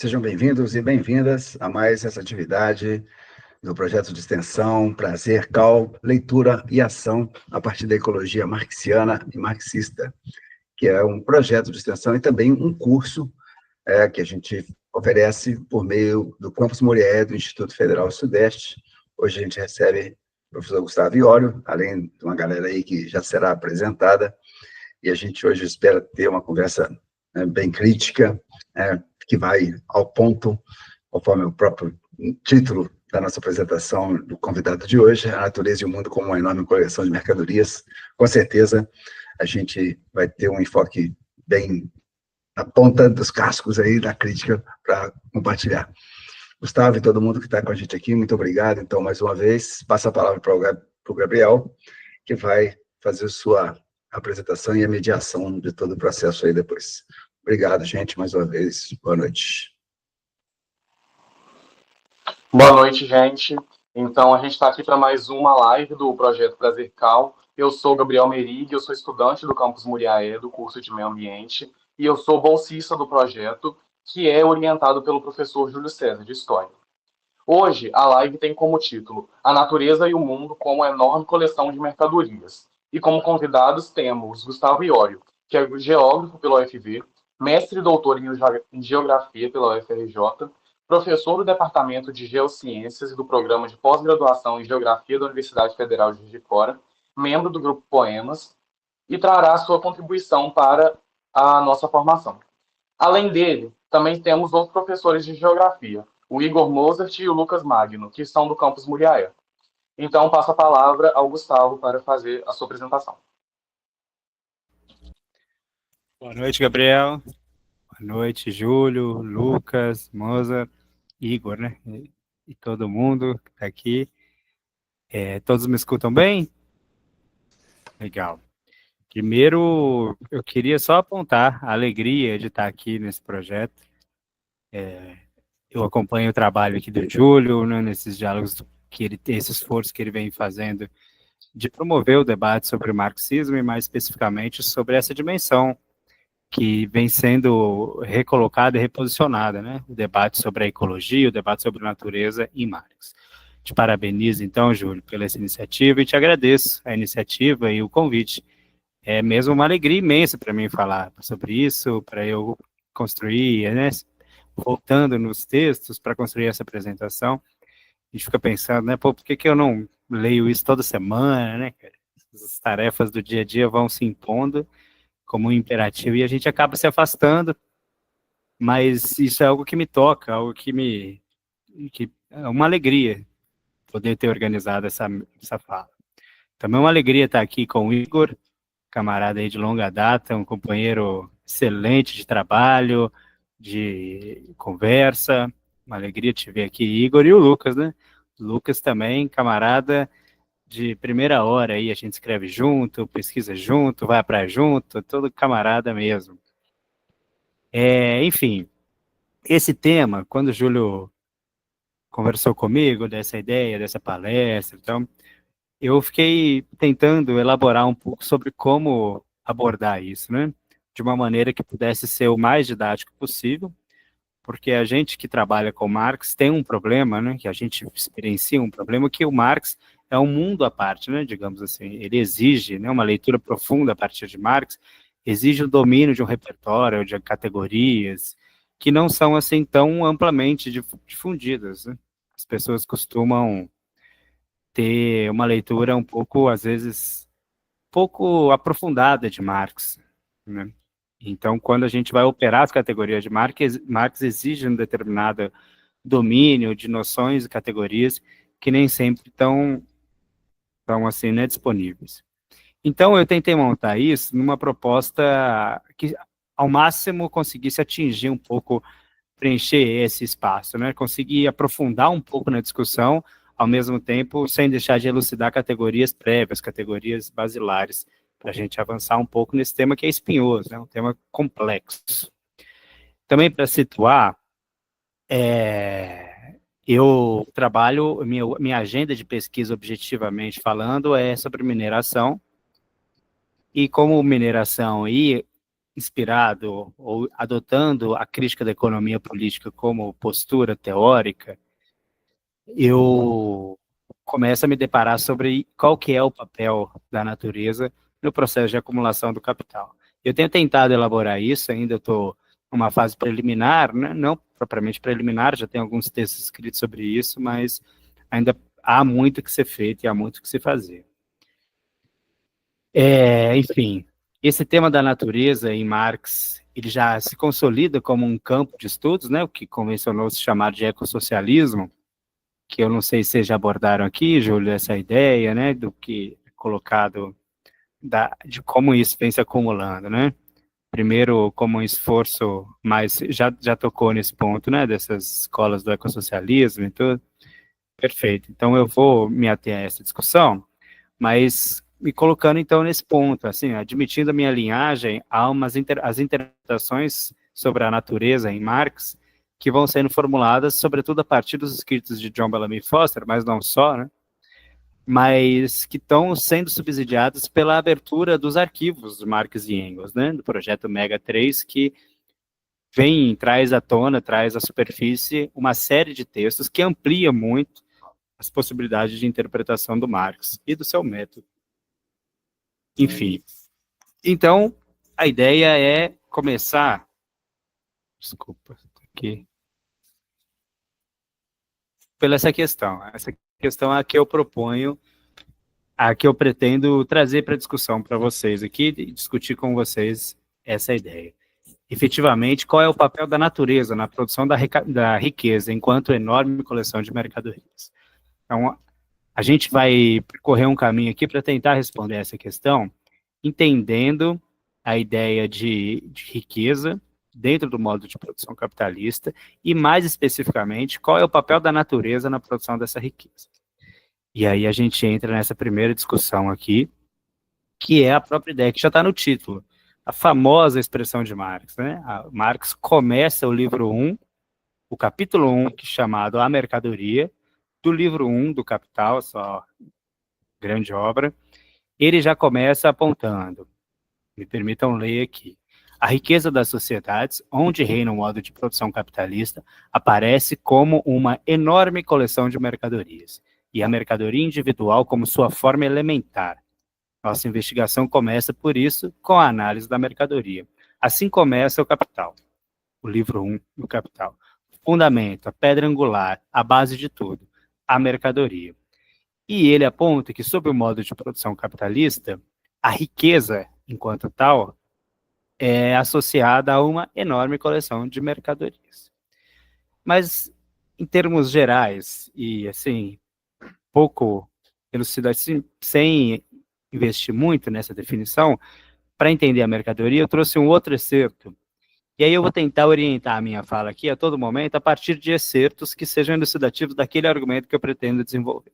Sejam bem-vindos e bem-vindas a mais essa atividade do projeto de extensão Prazer Cal, Leitura e Ação a partir da ecologia marxiana e marxista, que é um projeto de extensão e também um curso que a gente oferece por meio do Campus Muriaé do Instituto Federal Sudeste. Hoje a gente recebe o professor Gustavo Iório, além de uma galera aí que já será apresentada, e a gente hoje espera ter uma conversa bem crítica, que vai ao ponto, conforme o próprio título da nossa apresentação do convidado de hoje, a natureza e o mundo como uma enorme coleção de mercadorias. Com certeza, a gente vai ter um enfoque bem na ponta dos cascos aí da crítica para compartilhar. Gustavo e todo mundo que está com a gente aqui, muito obrigado. Então, mais uma vez, passo a palavra para o Gabriel, que vai fazer sua apresentação e a mediação de todo o processo aí depois. Obrigado, gente, mais uma vez. Boa noite. Boa noite, gente. Então, a gente está aqui para mais uma live do Projeto Prazer Cal. Eu sou Gabriel Merig, eu sou estudante do Campus Muriaé, do curso de Meio Ambiente, e eu sou bolsista do projeto, que é orientado pelo professor Júlio César, de História. Hoje, a live tem como título A Natureza e o Mundo como uma enorme coleção de mercadorias. E como convidados temos Gustavo Iório, que é geógrafo pela UFV, mestre e doutor em Geografia pela UFRJ, professor do Departamento de Geociências e do Programa de Pós-Graduação em Geografia da Universidade Federal de Juiz de Fora, membro do Grupo Poemas, e trará sua contribuição para a nossa formação. Além dele, também temos outros professores de Geografia, o Igor Mozart e o Lucas Magno, que são do Campus Muriaé. Então, passo a palavra ao Gustavo para fazer a sua apresentação. Boa noite, Gabriel. Boa noite, Júlio, Lucas, Mozart, Igor, né? E todo mundo que está aqui. Todos me escutam bem? Legal. Primeiro, eu queria só apontar a alegria de estar aqui nesse projeto. Eu acompanho o trabalho aqui do Júlio, né, nesses diálogos que ele tem, esse esforço que ele vem fazendo de promover o debate sobre o marxismo e mais especificamente sobre essa dimensão que vem sendo recolocada e reposicionada, né? O debate sobre a ecologia, o debate sobre a natureza em Marx. Te parabenizo, então, Júlio, pela essa iniciativa e te agradeço a iniciativa e o convite. É mesmo uma alegria imensa para mim falar sobre isso, para eu construir, né? Voltando nos textos para construir essa apresentação. A gente fica pensando, né? Pô, por que eu não leio isso toda semana, né, cara? As tarefas do dia a dia vão se impondo como um imperativo, e a gente acaba se afastando, mas isso é algo que me toca, algo que é uma alegria poder ter organizado essa fala. Também é uma alegria estar aqui com o Igor, camarada aí de longa data, um companheiro excelente de trabalho, de conversa, uma alegria te ver aqui, Igor, e o Lucas, né? Lucas também, camarada de primeira hora aí, a gente escreve junto, pesquisa junto, vai à praia junto, todo camarada mesmo. Enfim, esse tema, quando o Júlio conversou comigo dessa ideia, dessa palestra, então, eu fiquei tentando elaborar um pouco sobre como abordar isso, né? De uma maneira que pudesse ser o mais didático possível, porque a gente que trabalha com Marx tem um problema, né? Que a gente experiencia um problema que o Marx é um mundo à parte, né, digamos assim. Ele exige, né, uma leitura profunda a partir de Marx, exige o domínio de um repertório, de categorias, que não são assim tão amplamente difundidas, né? As pessoas costumam ter uma leitura um pouco, às vezes, pouco aprofundada de Marx, né? Então, quando a gente vai operar as categorias de Marx exige um determinado domínio de noções e categorias que nem sempre estão assim, né, disponíveis. Então, eu tentei montar isso numa proposta que, ao máximo, conseguisse atingir um pouco, preencher esse espaço, né, conseguir aprofundar um pouco na discussão, ao mesmo tempo, sem deixar de elucidar categorias prévias, categorias basilares, para a gente avançar um pouco nesse tema que é espinhoso, né, um tema complexo. Também, para situar, eu trabalho, minha agenda de pesquisa, objetivamente falando, é sobre mineração, e como mineração e inspirado ou adotando a crítica da economia política como postura teórica, eu começo a me deparar sobre qual que é o papel da natureza no processo de acumulação do capital. Eu tenho tentado elaborar isso, ainda estou numa fase preliminar, né? Não propriamente preliminar, já tem alguns textos escritos sobre isso, mas ainda há muito que ser feito e há muito que se fazer. Enfim, esse tema da natureza em Marx, ele já se consolida como um campo de estudos, né, o que convencionou se chamar de ecossocialismo, que eu não sei se vocês já abordaram aqui, Júlio, essa ideia, né, do que é colocado, de como isso vem se acumulando, né? Primeiro, como um esforço, mas já tocou nesse ponto, né, dessas escolas do ecossocialismo e tudo. Perfeito. Então, eu vou me ater a essa discussão, mas me colocando, então, nesse ponto, assim, admitindo a minha linhagem, há as interpretações sobre a natureza em Marx que vão sendo formuladas, sobretudo a partir dos escritos de John Bellamy Foster, mas não só, né? Mas que estão sendo subsidiadas pela abertura dos arquivos de Marx e Engels, né? Do projeto Mega 3, que traz à tona, traz à superfície uma série de textos que amplia muito as possibilidades de interpretação do Marx e do seu método. Enfim, então, a ideia é começar... Desculpa, aqui. Pela essa questão. Essa questão é a que eu proponho, a que eu pretendo trazer para discussão para vocês aqui, e discutir com vocês essa ideia. Efetivamente, qual é o papel da natureza na produção da riqueza, enquanto enorme coleção de mercadorias? Então, a gente vai percorrer um caminho aqui para tentar responder essa questão, entendendo a ideia de riqueza dentro do modo de produção capitalista e, mais especificamente, qual é o papel da natureza na produção dessa riqueza. E aí a gente entra nessa primeira discussão aqui, que é a própria ideia que já está no título, a famosa expressão de Marx, né? Marx começa o livro 1, o capítulo 1, que é chamado A Mercadoria, do livro 1 do Capital, só grande obra. Ele já começa apontando, me permitam ler aqui, a riqueza das sociedades, onde reina o modo de produção capitalista, aparece como uma enorme coleção de mercadorias, e a mercadoria individual como sua forma elementar. Nossa investigação começa, por isso, com a análise da mercadoria. Assim começa o Capital, o livro 1 do Capital. Fundamento, a pedra angular, a base de tudo, a mercadoria. E ele aponta que, sob o modo de produção capitalista, a riqueza, enquanto tal, é associada a uma enorme coleção de mercadorias. Mas, em termos gerais, e assim, pouco elucidado, sem investir muito nessa definição, para entender a mercadoria, eu trouxe um outro excerto. E aí eu vou tentar orientar a minha fala aqui a todo momento a partir de excertos que sejam elucidativos daquele argumento que eu pretendo desenvolver.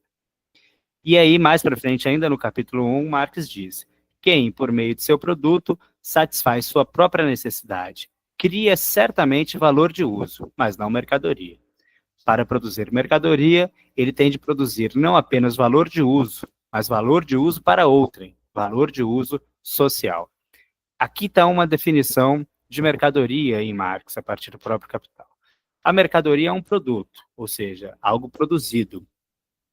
E aí, mais para frente, ainda no capítulo 1, Marx diz: quem, por meio de seu produto, satisfaz sua própria necessidade, cria certamente valor de uso, mas não mercadoria. Para produzir mercadoria, ele tem de produzir não apenas valor de uso, mas valor de uso para outrem, valor de uso social. Aqui está uma definição de mercadoria em Marx, a partir do próprio Capital. A mercadoria é um produto, ou seja, algo produzido.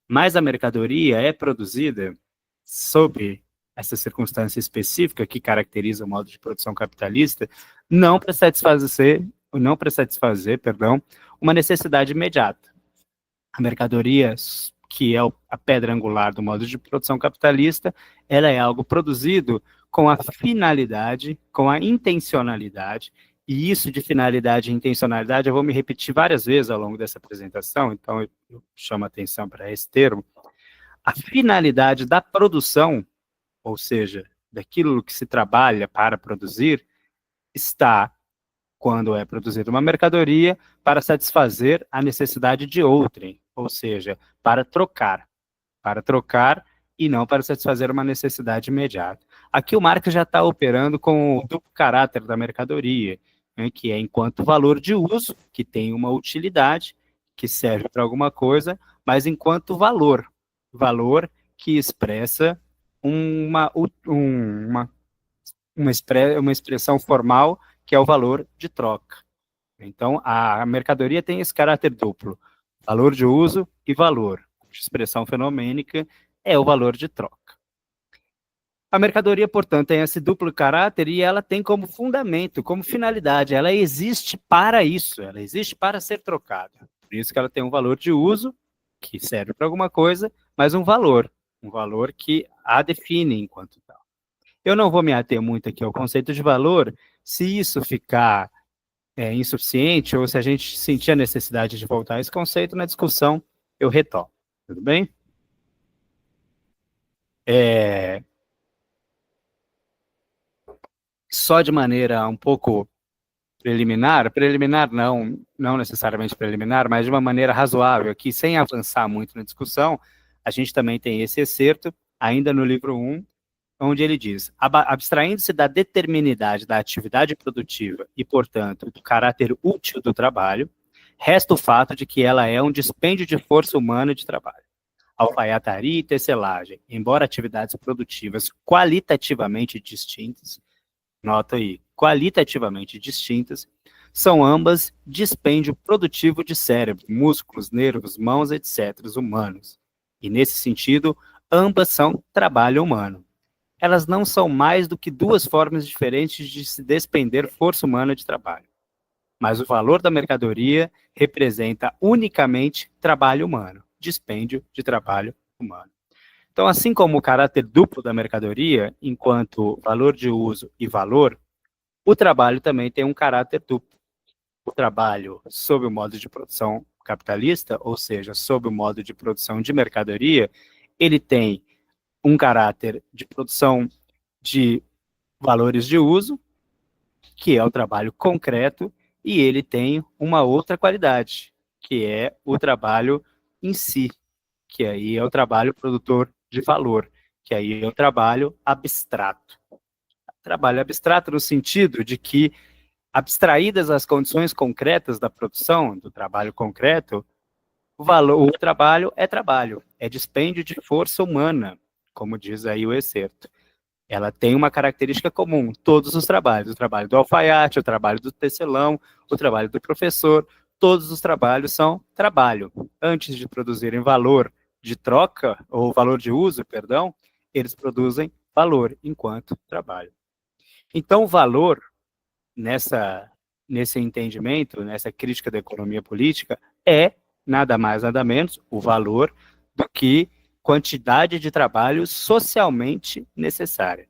Mas a mercadoria é produzida sob essa circunstância específica que caracteriza o modo de produção capitalista, não para satisfazer, uma necessidade imediata. A mercadoria, que é a pedra angular do modo de produção capitalista, ela é algo produzido com a finalidade, com a intencionalidade, e isso de finalidade e intencionalidade eu vou me repetir várias vezes ao longo dessa apresentação, então eu chamo a atenção para esse termo. A finalidade da produção, ou seja, daquilo que se trabalha para produzir, está, quando é produzida uma mercadoria, para satisfazer a necessidade de outrem, ou seja, para trocar e não para satisfazer uma necessidade imediata. Aqui o Marx já está operando com o duplo caráter da mercadoria, né, que é enquanto valor de uso, que tem uma utilidade, que serve para alguma coisa, mas enquanto valor que expressa uma uma expressão formal, que é o valor de troca. Então, a mercadoria tem esse caráter duplo, valor de uso e valor, cuja expressão fenomênica é o valor de troca. A mercadoria, portanto, tem esse duplo caráter e ela tem como fundamento, como finalidade, ela existe para isso, ela existe para ser trocada. Por isso que ela tem um valor de uso, que serve para alguma coisa, mas um valor que a define enquanto tal. Eu não vou me ater muito aqui ao conceito de valor, se isso ficar insuficiente ou se a gente sentir a necessidade de voltar a esse conceito na discussão, eu retomo. Tudo bem? Só de maneira um pouco preliminar não necessariamente preliminar, mas de uma maneira razoável aqui, sem avançar muito na discussão, a gente também tem esse excerto, ainda no livro 1, onde ele diz, abstraindo-se da determinidade da atividade produtiva e, portanto, do caráter útil do trabalho, resta o fato de que ela é um dispêndio de força humana de trabalho. Alfaiataria e tecelagem, embora atividades produtivas qualitativamente distintas, nota aí, qualitativamente distintas, são ambas dispêndio produtivo de cérebro, músculos, nervos, mãos, etc., humanos. E, nesse sentido, ambas são trabalho humano. Elas não são mais do que duas formas diferentes de se despender força humana de trabalho. Mas o valor da mercadoria representa unicamente trabalho humano, dispêndio de trabalho humano. Então, assim como o caráter duplo da mercadoria, enquanto valor de uso e valor, o trabalho também tem um caráter duplo. O trabalho sob o modo de produção capitalista, ou seja, sob o modo de produção de mercadoria, ele tem um caráter de produção de valores de uso, que é o trabalho concreto, e ele tem uma outra qualidade, que é o trabalho em si, que aí é o trabalho produtor de valor, que aí é o trabalho abstrato. Trabalho abstrato no sentido de que, abstraídas as condições concretas da produção, do trabalho concreto, o trabalho, é dispêndio de força humana, como diz aí o excerto. Ela tem uma característica comum, todos os trabalhos, o trabalho do alfaiate, o trabalho do tecelão, o trabalho do professor, todos os trabalhos são trabalho. Antes de produzirem valor de troca, ou valor de uso, perdão, eles produzem valor enquanto trabalho. Então, o valor, nesse entendimento, nessa crítica da economia política, é nada mais, nada menos, o valor do que quantidade de trabalho socialmente necessária.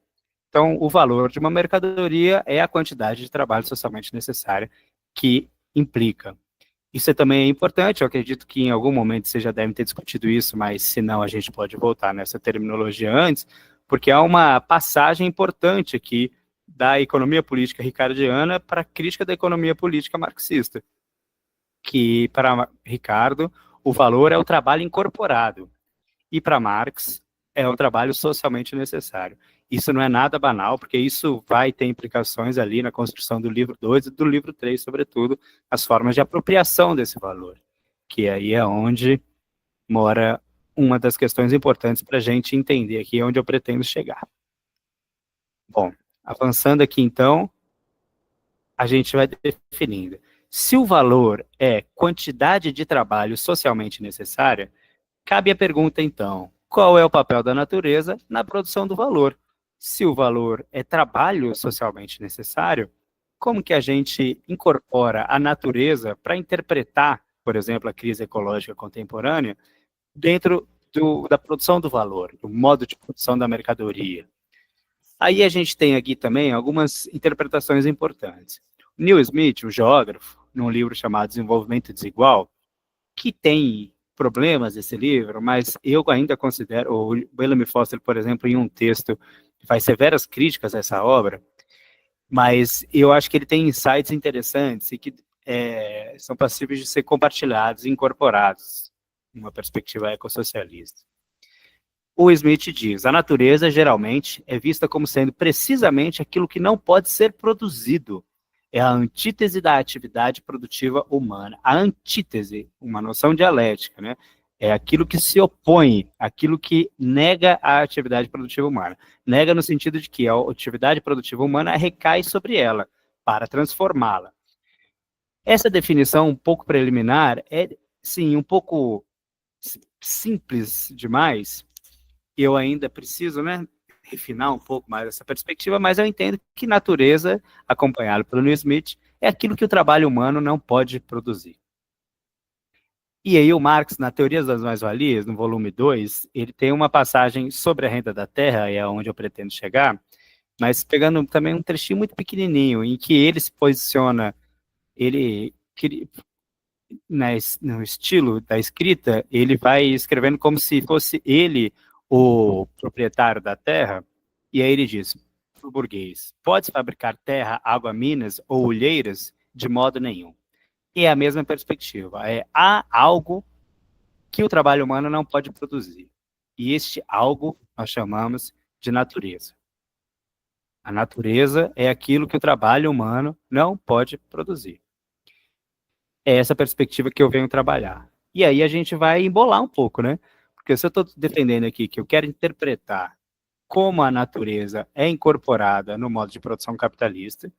Então, o valor de uma mercadoria é a quantidade de trabalho socialmente necessária que implica. Isso também é importante, eu acredito que em algum momento vocês já devem ter discutido isso, mas se não, a gente pode voltar nessa terminologia antes, porque há uma passagem importante aqui da economia política ricardiana para a crítica da economia política marxista, que para Ricardo o valor é o trabalho incorporado, e para Marx é o trabalho socialmente necessário. Isso não é nada banal, porque isso vai ter implicações ali na construção do livro 2 e do livro 3, sobretudo, as formas de apropriação desse valor, que aí é onde mora uma das questões importantes para a gente entender aqui onde eu pretendo chegar. Bom, avançando aqui então, a gente vai definindo. Se o valor é quantidade de trabalho socialmente necessária, cabe a pergunta então, qual é o papel da natureza na produção do valor? Se o valor é trabalho socialmente necessário, como que a gente incorpora a natureza para interpretar, por exemplo, a crise ecológica contemporânea, dentro da produção do valor, do modo de produção da mercadoria? Aí a gente tem aqui também algumas interpretações importantes. Neil Smith, o geógrafo, num livro chamado Desenvolvimento Desigual, que tem problemas esse livro, mas eu ainda considero, o Bellamy Foster, por exemplo, em um texto, faz severas críticas a essa obra, mas eu acho que ele tem insights interessantes e que são passíveis de ser compartilhados e incorporados numa perspectiva ecossocialista. O Smith diz, a natureza geralmente é vista como sendo precisamente aquilo que não pode ser produzido. É a antítese da atividade produtiva humana. A antítese, uma noção dialética, né? é aquilo que se opõe, aquilo que nega a atividade produtiva humana. Nega no sentido de que a atividade produtiva humana recai sobre ela para transformá-la. Essa definição um pouco preliminar é, sim, um pouco simples demais. Eu ainda preciso, né, refinar um pouco mais essa perspectiva, mas eu entendo que natureza, acompanhado pelo Neil Smith, é aquilo que o trabalho humano não pode produzir. E aí o Marx, na Teoria das Mais-Valias, no volume 2, ele tem uma passagem sobre a renda da terra, e é onde eu pretendo chegar, mas pegando também um trechinho muito pequenininho, em que ele se posiciona, ele, no estilo da escrita, ele vai escrevendo como se fosse ele o proprietário da terra, e aí ele diz para o burguês: pode fabricar terra, água, minas ou olheiras? De modo nenhum. E é a mesma perspectiva, há algo que o trabalho humano não pode produzir, e este algo nós chamamos de natureza. A natureza é aquilo que o trabalho humano não pode produzir. É essa perspectiva que eu venho trabalhar. E aí a gente vai embolar um pouco, né? Porque se eu estou defendendo aqui que eu quero interpretar como a natureza é incorporada no modo de produção capitalista,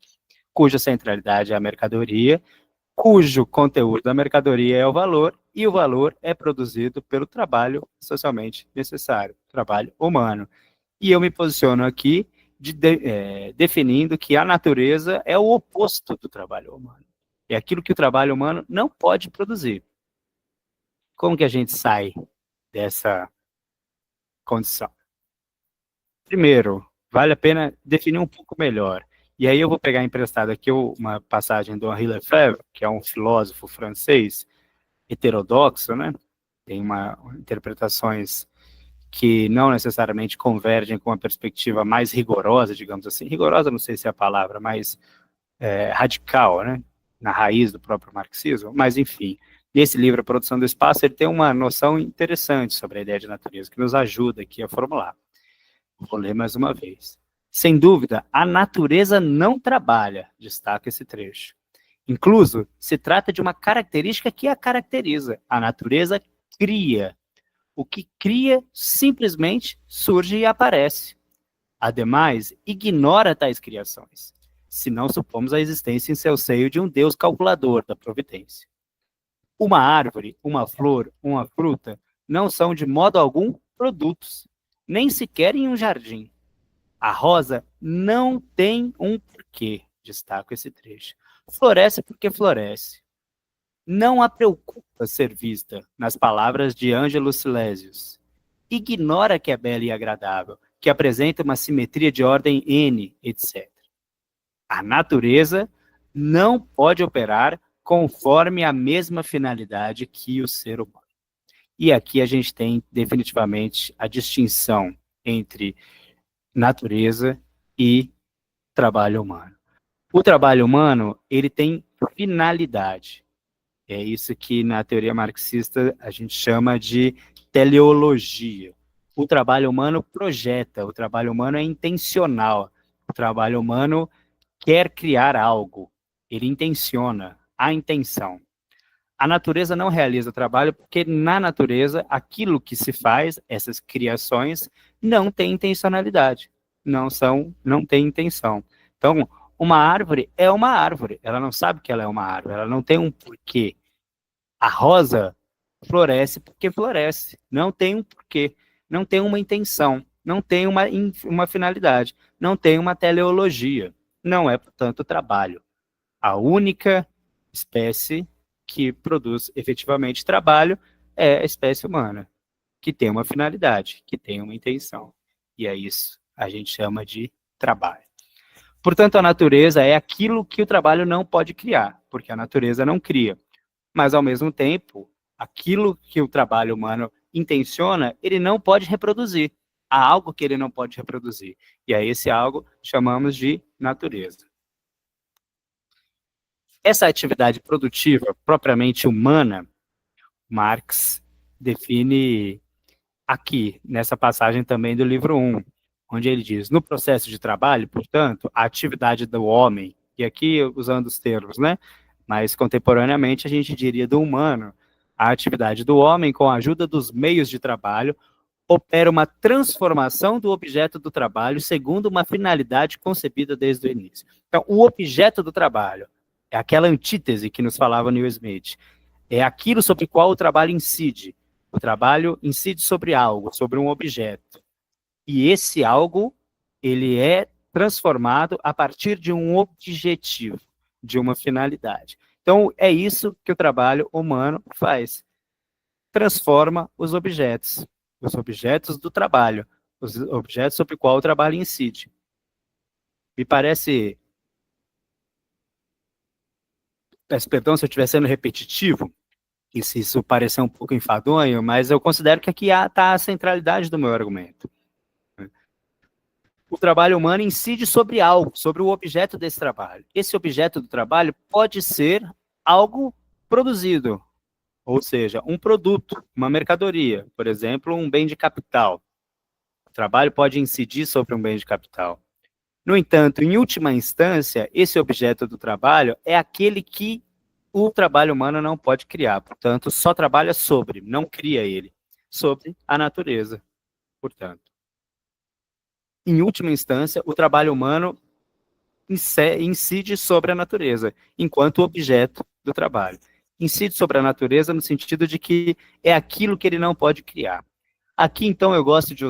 cuja centralidade é a mercadoria, cujo conteúdo da mercadoria é o valor, e o valor é produzido pelo trabalho socialmente necessário, trabalho humano. E eu me posiciono aqui definindo que a natureza é o oposto do trabalho humano. É aquilo que o trabalho humano não pode produzir. Como que a gente sai dessa condição? Primeiro, vale a pena definir um pouco melhor. E aí eu vou pegar emprestado aqui uma passagem do Henri Lefebvre, que é um filósofo francês heterodoxo, né? Tem interpretações que não necessariamente convergem com uma perspectiva mais rigorosa, digamos assim. Rigorosa, não sei se é a palavra, mas radical, né? Na raiz do próprio marxismo. Mas, enfim, nesse livro, A Produção do Espaço, ele tem uma noção interessante sobre a ideia de natureza, que nos ajuda aqui a formular. Vou ler mais uma vez. Sem dúvida, a natureza não trabalha, destaca esse trecho. Incluso, se trata de uma característica que a caracteriza. A natureza cria. O que cria simplesmente surge e aparece. Ademais, ignora tais criações, se não supomos a existência em seu seio de um Deus calculador da providência. Uma árvore, uma flor, uma fruta não são de modo algum produtos, nem sequer em um jardim. A rosa não tem um porquê, destaco esse trecho. Floresce porque floresce. Não a preocupa ser vista, nas palavras de Ângelo Silesius. Ignora que é bela e agradável, que apresenta uma simetria de ordem N, etc. A natureza não pode operar conforme a mesma finalidade que o ser humano. E aqui a gente tem definitivamente a distinção entre natureza e trabalho humano. O trabalho humano, ele tem finalidade. É isso que na teoria marxista a gente chama de teleologia. O trabalho humano projeta, o trabalho humano é intencional, o trabalho humano quer criar algo, ele intenciona, a intenção. A natureza não realiza trabalho porque na natureza aquilo que se faz, essas criações, não tem intencionalidade, não tem intenção. Então, uma árvore é uma árvore, ela não sabe que ela é uma árvore, ela não tem um porquê. A rosa floresce porque floresce, não tem um porquê, não tem uma intenção, não tem uma finalidade, não tem uma teleologia, não é, portanto, trabalho. A única espécie que produz efetivamente trabalho é a espécie humana, que tem uma finalidade, que tem uma intenção. E é isso a gente chama de trabalho. Portanto, a natureza é aquilo que o trabalho não pode criar, porque a natureza não cria. Mas, ao mesmo tempo, aquilo que o trabalho humano intenciona, ele não pode reproduzir. Há algo que ele não pode reproduzir. E a esse algo chamamos de natureza. Essa atividade produtiva, propriamente humana, Marx define aqui, nessa passagem também do livro 1, onde ele diz: no processo de trabalho, portanto, a atividade do homem, e aqui usando os termos, né? Mas contemporaneamente a gente diria do humano, A atividade do homem, com a ajuda dos meios de trabalho, opera uma transformação do objeto do trabalho segundo uma finalidade concebida desde o início. Então, o objeto do trabalho é aquela antítese que nos falava Neil Smith. É aquilo sobre o qual o trabalho incide. O trabalho incide sobre algo, sobre um objeto. E esse algo, ele é transformado a partir de um objetivo, de uma finalidade. Então, é isso que o trabalho humano faz. Transforma os objetos do trabalho, os objetos sobre o qual o trabalho incide. Me parece, peço perdão se eu estiver sendo repetitivo, e se isso parecer um pouco enfadonho, mas eu considero que aqui está a centralidade do meu argumento. O trabalho humano incide sobre algo, sobre o objeto desse trabalho. Esse objeto do trabalho pode ser algo produzido, ou seja, um produto, uma mercadoria, por exemplo, um bem de capital. O trabalho pode incidir sobre um bem de capital. No entanto, em última instância, esse objeto do trabalho é aquele que o trabalho humano não pode criar. Portanto, só trabalha sobre, não cria ele, sobre a natureza. Portanto, em última instância, o trabalho humano incide sobre a natureza, enquanto objeto do trabalho. Incide sobre a natureza no sentido de que é aquilo que ele não pode criar. Aqui, então, eu gosto de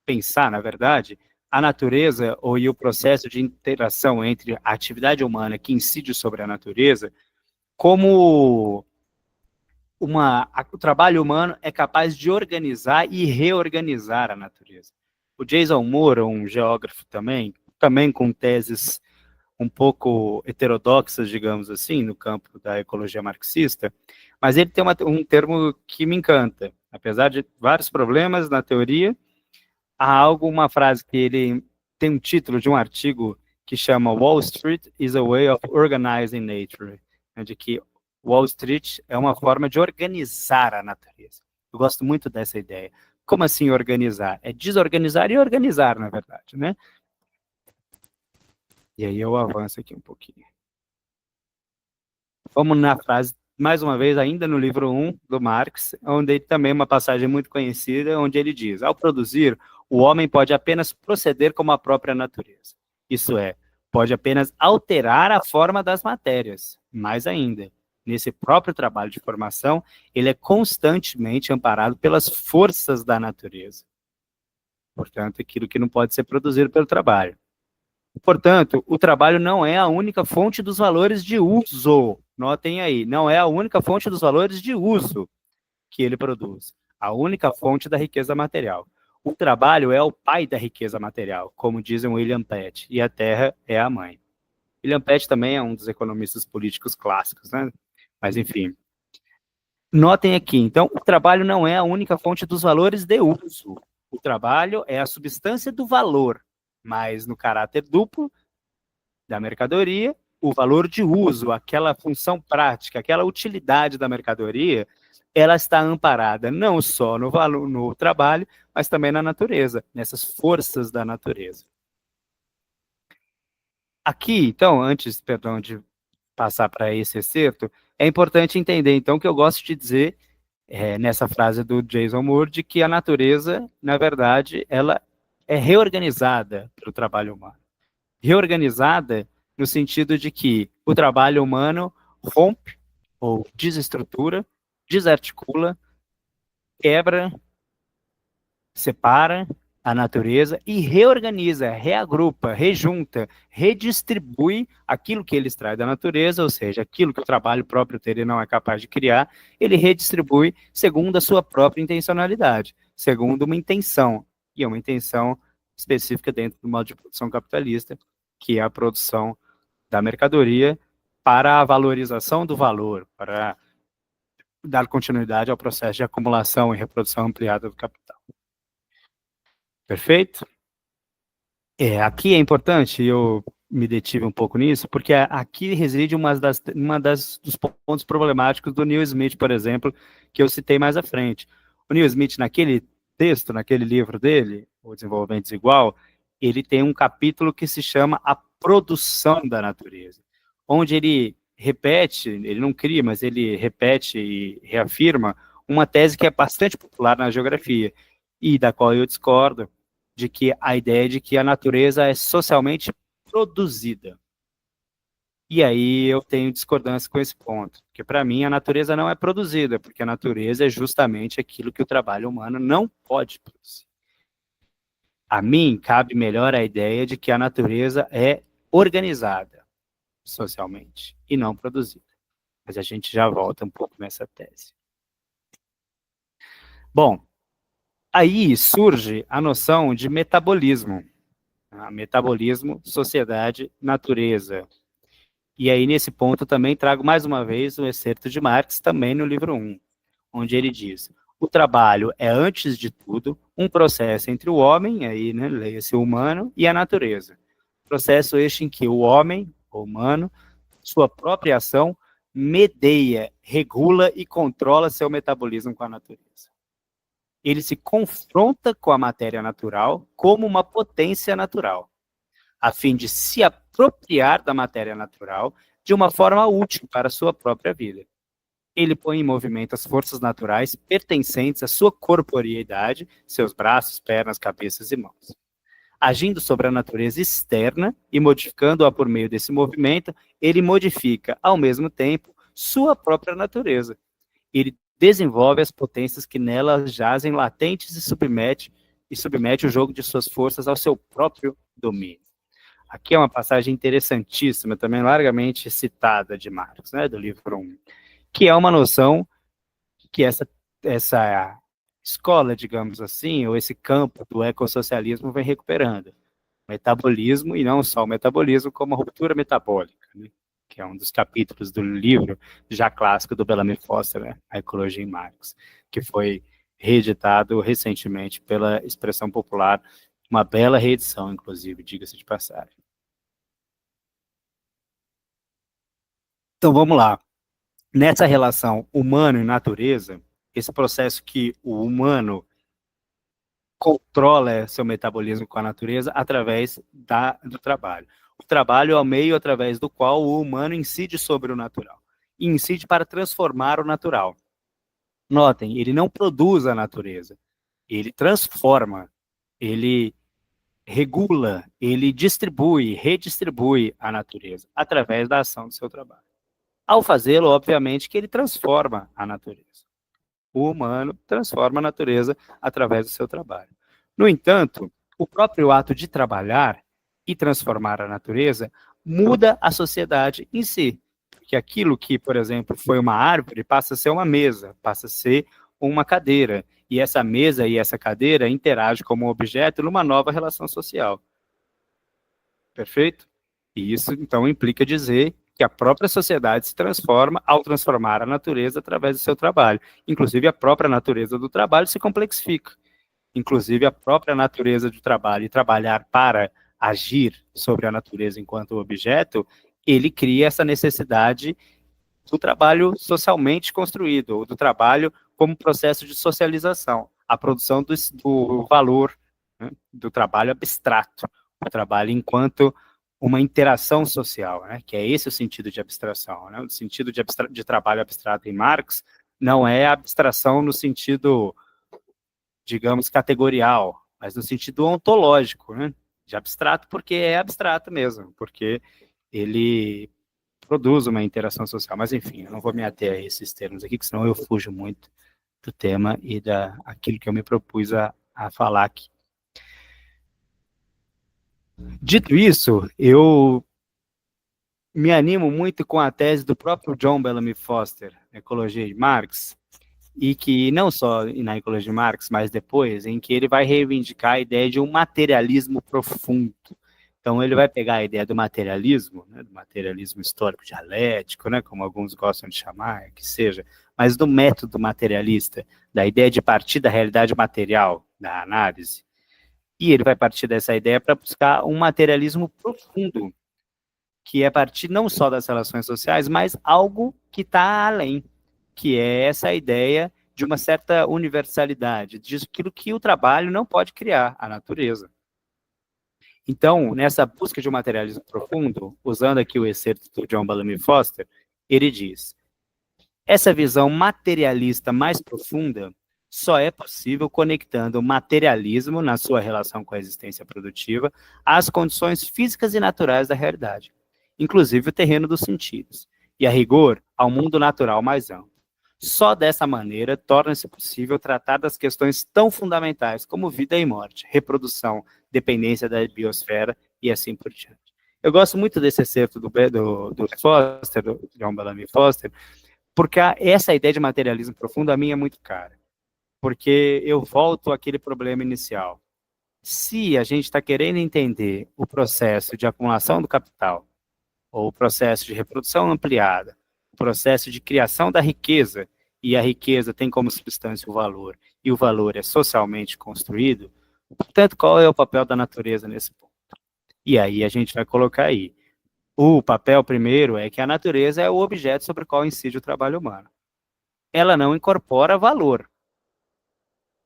pensar, na verdade, a natureza e o processo de interação entre a atividade humana que incide sobre a natureza, como o trabalho humano é capaz de organizar e reorganizar a natureza. O Jason Moore, um geógrafo também com teses um pouco heterodoxas, digamos assim, no campo da ecologia marxista, mas ele tem um termo que me encanta. Apesar de vários problemas na teoria, há uma frase que ele tem um título de um artigo que chama Wall Street is a way of organizing nature, de que Wall Street é uma forma de organizar a natureza. Eu gosto muito dessa ideia. Como assim organizar? É desorganizar e organizar, na verdade, né? E aí eu avanço aqui um pouquinho. Vamos na frase, mais uma vez, ainda no livro 1 do Marx, onde também uma passagem muito conhecida, onde ele diz: ao produzir, o homem pode apenas proceder como a própria natureza. Isso é, pode apenas alterar a forma das matérias. Mais ainda, nesse próprio trabalho de formação, ele é constantemente amparado pelas forças da natureza. Portanto, aquilo que não pode ser produzido pelo trabalho. Portanto, o trabalho não é a única fonte dos valores de uso. Notem aí, não é a única fonte dos valores de uso que ele produz. A única fonte da riqueza material. O trabalho é o pai da riqueza material, como dizem William Pett, e a terra é a mãe. William Pett também é um dos economistas políticos clássicos, né? Mas, enfim. Notem aqui, então, o trabalho não é a única fonte dos valores de uso. O trabalho é a substância do valor, mas no caráter duplo da mercadoria, o valor de uso, aquela função prática, aquela utilidade da mercadoria, ela está amparada não só no valor, no trabalho, mas também na natureza, nessas forças da natureza. Aqui, então, antes, perdão, de passar para esse excerto, é importante entender, então, que eu gosto de dizer, nessa frase do Jason Moore, de que a natureza, na verdade, ela é reorganizada para o trabalho humano. Reorganizada no sentido de que o trabalho humano rompe ou desestrutura, desarticula, quebra, separa a natureza e reorganiza, reagrupa, rejunta, redistribui aquilo que ele extrai da natureza, ou seja, aquilo que o trabalho próprio dele não é capaz de criar, ele redistribui segundo a sua própria intencionalidade, segundo uma intenção, e é uma intenção específica dentro do modo de produção capitalista, que é a produção da mercadoria para a valorização do valor, para dar continuidade ao processo de acumulação e reprodução ampliada do capital. Perfeito? Aqui é importante, eu me detive um pouco nisso, porque aqui reside uma dos pontos problemáticos do Neil Smith, por exemplo, que eu citei mais à frente. O Neil Smith, naquele texto, naquele livro dele, O Desenvolvimento Desigual, ele tem um capítulo que se chama A Produção da Natureza, onde ele repete, ele não cria, mas ele repete e reafirma uma tese que é bastante popular na geografia, e da qual eu discordo, de que a ideia de que a natureza é socialmente produzida. E aí eu tenho discordância com esse ponto, porque para mim a natureza não é produzida, porque a natureza é justamente aquilo que o trabalho humano não pode produzir. A mim cabe melhor a ideia de que a natureza é organizada socialmente e não produzida. Mas a gente já volta um pouco nessa tese. Bom, aí surge a noção de metabolismo. Metabolismo, sociedade, natureza. E aí, nesse ponto, também trago mais uma vez o excerto de Marx, também no livro 1, onde ele diz: o trabalho é, antes de tudo, um processo entre o homem, aí, né, leia-se o humano, e a natureza. Processo este em que o homem, o humano, sua própria ação, medeia, regula e controla seu metabolismo com a natureza. Ele se confronta com a matéria natural como uma potência natural, a fim de se apropriar da matéria natural de uma forma útil para a sua própria vida. Ele põe em movimento as forças naturais pertencentes à sua corporeidade, seus braços, pernas, cabeças e mãos. Agindo sobre a natureza externa e modificando-a por meio desse movimento, ele modifica, ao mesmo tempo, sua própria natureza. Ele desenvolve as potências que nela jazem latentes e submete o jogo de suas forças ao seu próprio domínio. Aqui é uma passagem interessantíssima, também largamente citada de Marx, né, do livro 1, que é uma noção que essa escola, digamos assim, ou esse campo do ecossocialismo vem recuperando. Metabolismo, e não só o metabolismo, como a ruptura metabólica, né, que é um dos capítulos do livro já clássico do Bellamy Foster, né, A Ecologia em Marx, que foi reeditado recentemente pela Expressão Popular, uma bela reedição, inclusive, diga-se de passagem. Então, vamos lá. Nessa relação humano e natureza, esse processo que o humano controla seu metabolismo com a natureza através do trabalho. O trabalho é o meio através do qual o humano incide sobre o natural. E incide para transformar o natural. Notem, ele não produz a natureza. Ele transforma, ele regula, ele distribui, redistribui a natureza através da ação do seu trabalho. Ao fazê-lo, obviamente, que ele transforma a natureza. O humano transforma a natureza através do seu trabalho. No entanto, o próprio ato de trabalhar e transformar a natureza muda a sociedade em si. Porque aquilo que, por exemplo, foi uma árvore passa a ser uma mesa, passa a ser uma cadeira. E essa mesa e essa cadeira interagem como objeto numa nova relação social. Perfeito? E isso, então, implica dizer que a própria sociedade se transforma ao transformar a natureza através do seu trabalho. Inclusive, a própria natureza do trabalho se complexifica. Inclusive, a própria natureza do trabalho e trabalhar para agir sobre a natureza enquanto objeto, ele cria essa necessidade do trabalho socialmente construído, ou do trabalho como processo de socialização, a produção do valor, né, do trabalho abstrato, o trabalho enquanto uma interação social, né, que é esse o sentido de abstração. Né? O sentido de trabalho abstrato em Marx não é abstração no sentido, digamos, categorial, mas no sentido ontológico, né, de abstrato, porque é abstrato mesmo, porque ele produz uma interação social. Mas, enfim, eu não vou me ater a esses termos aqui, porque senão eu fujo muito do tema e daquilo que eu me propus a falar aqui. Dito isso, eu me animo muito com a tese do próprio John Bellamy Foster, Ecologia de Marx, e que não só na Ecologia de Marx, mas depois, em que ele vai reivindicar a ideia de um materialismo profundo. Então, ele vai pegar a ideia do materialismo, né, do materialismo histórico dialético, né, como alguns gostam de chamar, que seja, mas do método materialista, da ideia de partir da realidade material, da análise. E ele vai partir dessa ideia para buscar um materialismo profundo, que é partir não só das relações sociais, mas algo que está além, que é essa ideia de uma certa universalidade, de aquilo que o trabalho não pode criar, a natureza. Então, nessa busca de um materialismo profundo, usando aqui o excerto do John Bellamy Foster, ele diz: essa visão materialista mais profunda só é possível conectando o materialismo, na sua relação com a existência produtiva, às condições físicas e naturais da realidade, inclusive o terreno dos sentidos, e, a rigor, ao mundo natural mais amplo. Só dessa maneira torna-se possível tratar das questões tão fundamentais como vida e morte, reprodução, dependência da biosfera e assim por diante. Eu gosto muito desse excerto do Foster, do John Bellamy Foster, porque essa ideia de materialismo profundo a mim é muito cara. Porque eu volto àquele problema inicial. Se a gente está querendo entender o processo de acumulação do capital, ou o processo de reprodução ampliada, o processo de criação da riqueza, e a riqueza tem como substância o valor, e o valor é socialmente construído, portanto, qual é o papel da natureza nesse ponto? E aí a gente vai colocar aí. O papel primeiro é que a natureza é o objeto sobre o qual incide o trabalho humano. Ela não incorpora valor.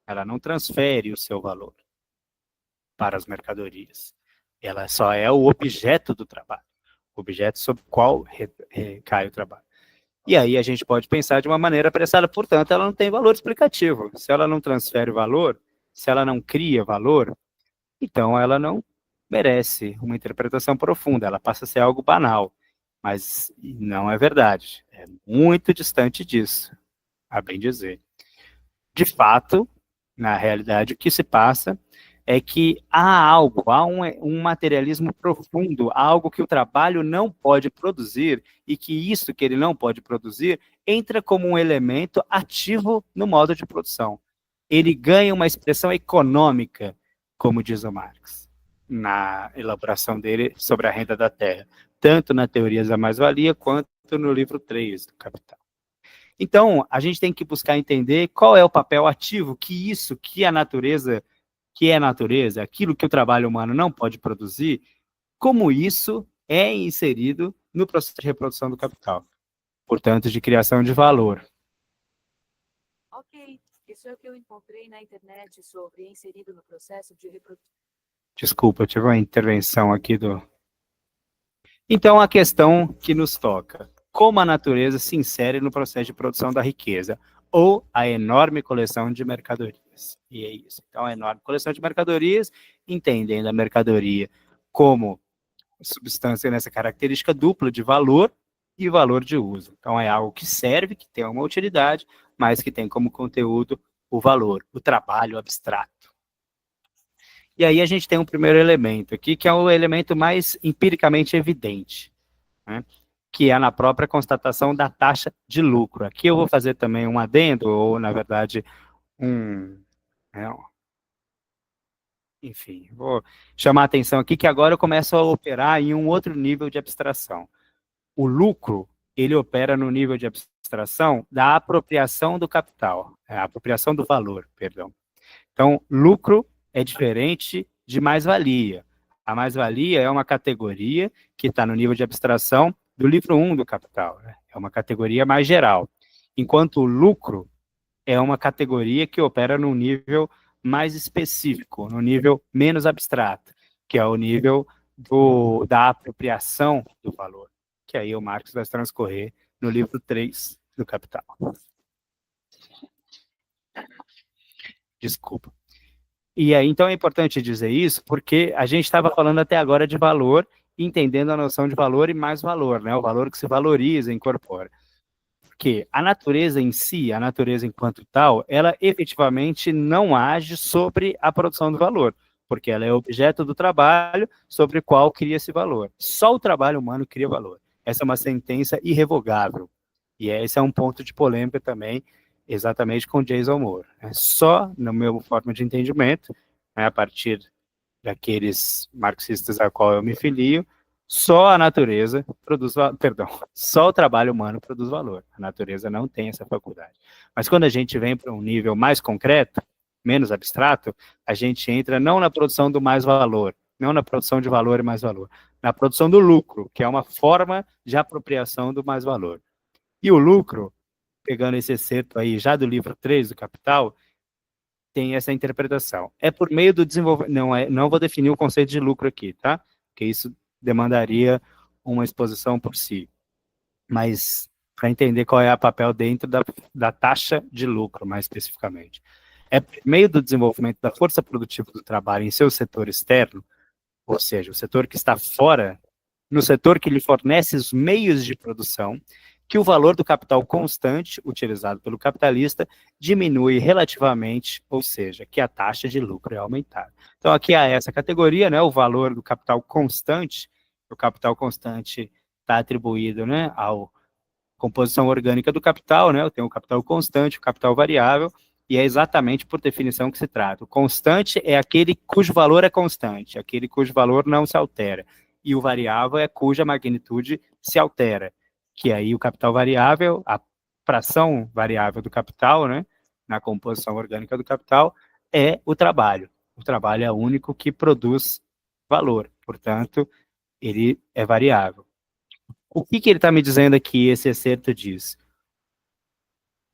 Ela não transfere o seu valor para as mercadorias. Ela só é o objeto do trabalho, o objeto sobre o qual recai o trabalho. E aí a gente pode pensar de uma maneira apressada, portanto, ela não tem valor explicativo. Se ela não transfere valor, se ela não cria valor, então ela não merece uma interpretação profunda, ela passa a ser algo banal. Mas não é verdade, é muito distante disso, a bem dizer. De fato, na realidade, o que se passa é que há um materialismo profundo, há algo que o trabalho não pode produzir, e que isso que ele não pode produzir entra como um elemento ativo no modo de produção. Ele ganha uma expressão econômica, como diz o Marx, na elaboração dele sobre a renda da terra, tanto na Teoria da Mais-Valia, quanto no livro 3 do Capital. Então, a gente tem que buscar entender qual é o papel ativo que a natureza, aquilo que o trabalho humano não pode produzir, como isso é inserido no processo de reprodução do capital, portanto, de criação de valor. Ok, isso é o que eu encontrei na internet sobre inserido no processo de reprodução. Desculpa, eu tive uma intervenção aqui do... Então, a questão que nos toca: como a natureza se insere no processo de produção da riqueza, ou a enorme coleção de mercadorias. E é isso. Então, a enorme coleção de mercadorias, entendendo a mercadoria como substância nessa característica dupla de valor e valor de uso. Então, é algo que serve, que tem uma utilidade, mas que tem como conteúdo o valor, o trabalho abstrato. E aí a gente tem um primeiro elemento aqui, que é o elemento mais empiricamente evidente, né? Que é na própria constatação da taxa de lucro. Aqui eu vou fazer também um adendo, ou, na verdade, enfim, vou chamar a atenção aqui que agora eu começo a operar em um outro nível de abstração. O lucro, ele opera no nível de abstração da apropriação do capital, a apropriação do valor, perdão. Então, lucro é diferente de mais-valia. A mais-valia é uma categoria que está no nível de abstração do livro 1 do Capital, né? É uma categoria mais geral. Enquanto o lucro é uma categoria que opera num nível mais específico, no nível menos abstrato, que é o nível da apropriação do valor, que aí o Marx vai transcorrer no livro 3 do Capital. Desculpa. E aí, então, é importante dizer isso, porque a gente estava falando até agora de valor, entendendo a noção de valor e mais valor, né? O valor que se valoriza, incorpora. Porque a natureza em si, a natureza enquanto tal, ela efetivamente não age sobre a produção do valor, porque ela é objeto do trabalho sobre o qual cria esse valor. Só o trabalho humano cria valor. Essa é uma sentença irrevogável. E esse é um ponto de polêmica também, exatamente com Jason Moore. Só, no meu forma de entendimento, né, a partir daqueles marxistas a qual eu me filio, só a natureza produz, só o trabalho humano produz valor. A natureza não tem essa faculdade. Mas quando a gente vem para um nível mais concreto, menos abstrato, a gente entra não na produção do mais valor, não na produção de valor e mais valor, na produção do lucro, que é uma forma de apropriação do mais valor. E o lucro, pegando esse excerto aí já do livro 3 do Capital, tem essa interpretação. É por meio do desenvolvimento... Não vou definir o conceito de lucro aqui, tá? Porque isso demandaria uma exposição por si. Mas para entender qual é o papel dentro da taxa de lucro, mais especificamente. É por meio do desenvolvimento da força produtiva do trabalho em seu setor externo, ou seja, o setor que está fora, no setor que lhe fornece os meios de produção, que o valor do capital constante utilizado pelo capitalista diminui relativamente, ou seja, que a taxa de lucro é aumentada. Então, aqui há essa categoria, né, o valor do capital constante. O capital constante está atribuído, né, à composição orgânica do capital, né, eu tenho o capital constante, o capital variável, e é exatamente por definição que se trata. O constante é aquele cujo valor é constante, aquele cujo valor não se altera, e o variável é cuja magnitude se altera, que aí o capital variável, a fração variável do capital, né, na composição orgânica do capital, é o trabalho. O trabalho é o único que produz valor, portanto, ele é variável. O que ele está me dizendo aqui, esse excerto diz?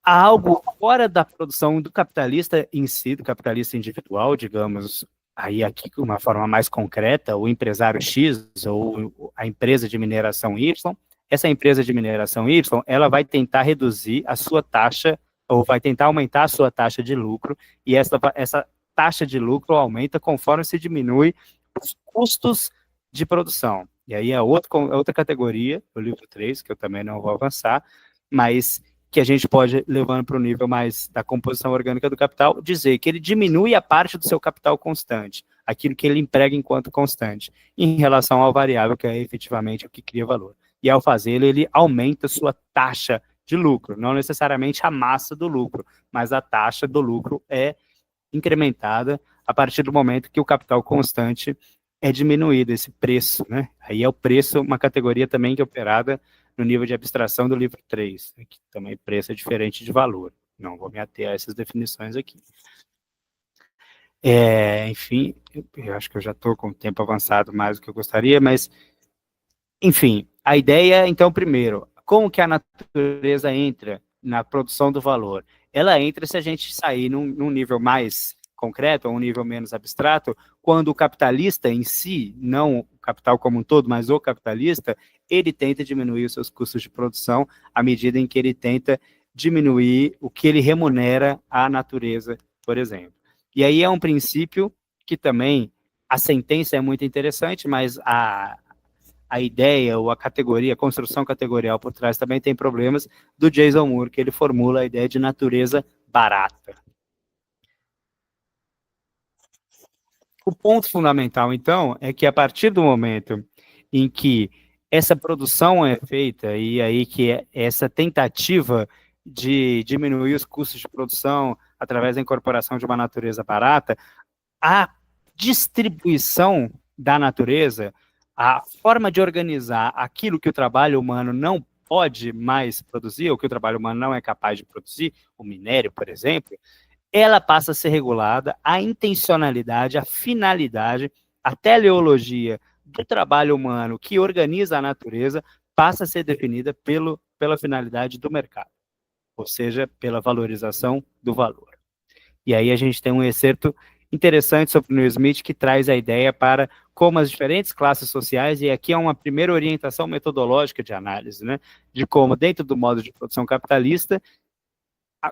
Há algo fora da produção do capitalista em si, do capitalista individual, digamos, aí aqui de uma forma mais concreta, o empresário X ou a empresa de mineração Y. Essa empresa de mineração Y, ela vai tentar reduzir a sua taxa, ou vai tentar aumentar a sua taxa de lucro, e essa taxa de lucro aumenta conforme se diminui os custos de produção. E aí é outra categoria, o livro 3, que eu também não vou avançar, mas que a gente pode, levando para o nível mais da composição orgânica do capital, dizer que ele diminui a parte do seu capital constante, aquilo que ele emprega enquanto constante, em relação ao variável, que é efetivamente o que cria valor. E ao fazê-lo, ele aumenta a sua taxa de lucro, não necessariamente a massa do lucro, mas a taxa do lucro é incrementada a partir do momento que o capital constante é diminuído, esse preço, né? Aí é o preço, uma categoria também que é operada no nível de abstração do livro 3, que também preço é diferente de valor. Não vou me ater a essas definições aqui. Enfim, eu acho que eu já estou com o tempo avançado mais do que eu gostaria, mas, enfim, a ideia, então, primeiro, como que a natureza entra na produção do valor? Ela entra se a gente sair num nível mais concreto, ou um nível menos abstrato, quando o capitalista em si, não o capital como um todo, mas o capitalista, ele tenta diminuir os seus custos de produção à medida em que ele tenta diminuir o que ele remunera à natureza, por exemplo. E aí é um princípio que também, a sentença é muito interessante, mas a ideia ou a categoria, a construção categorial por trás também tem problemas, do Jason Moore, que ele formula a ideia de natureza barata. O ponto fundamental, então, é que a partir do momento em que essa produção é feita, e aí que essa tentativa de diminuir os custos de produção através da incorporação de uma natureza barata, a distribuição da natureza, a forma de organizar aquilo que o trabalho humano não pode mais produzir, ou que o trabalho humano não é capaz de produzir, o minério, por exemplo, ela passa a ser regulada, a intencionalidade, a finalidade, a teleologia do trabalho humano que organiza a natureza passa a ser definida pela finalidade do mercado, ou seja, pela valorização do valor. E aí a gente tem um excerto interessante sobre o Neil Smith que traz a ideia para como as diferentes classes sociais, e aqui é uma primeira orientação metodológica de análise, né, de como dentro do modo de produção capitalista,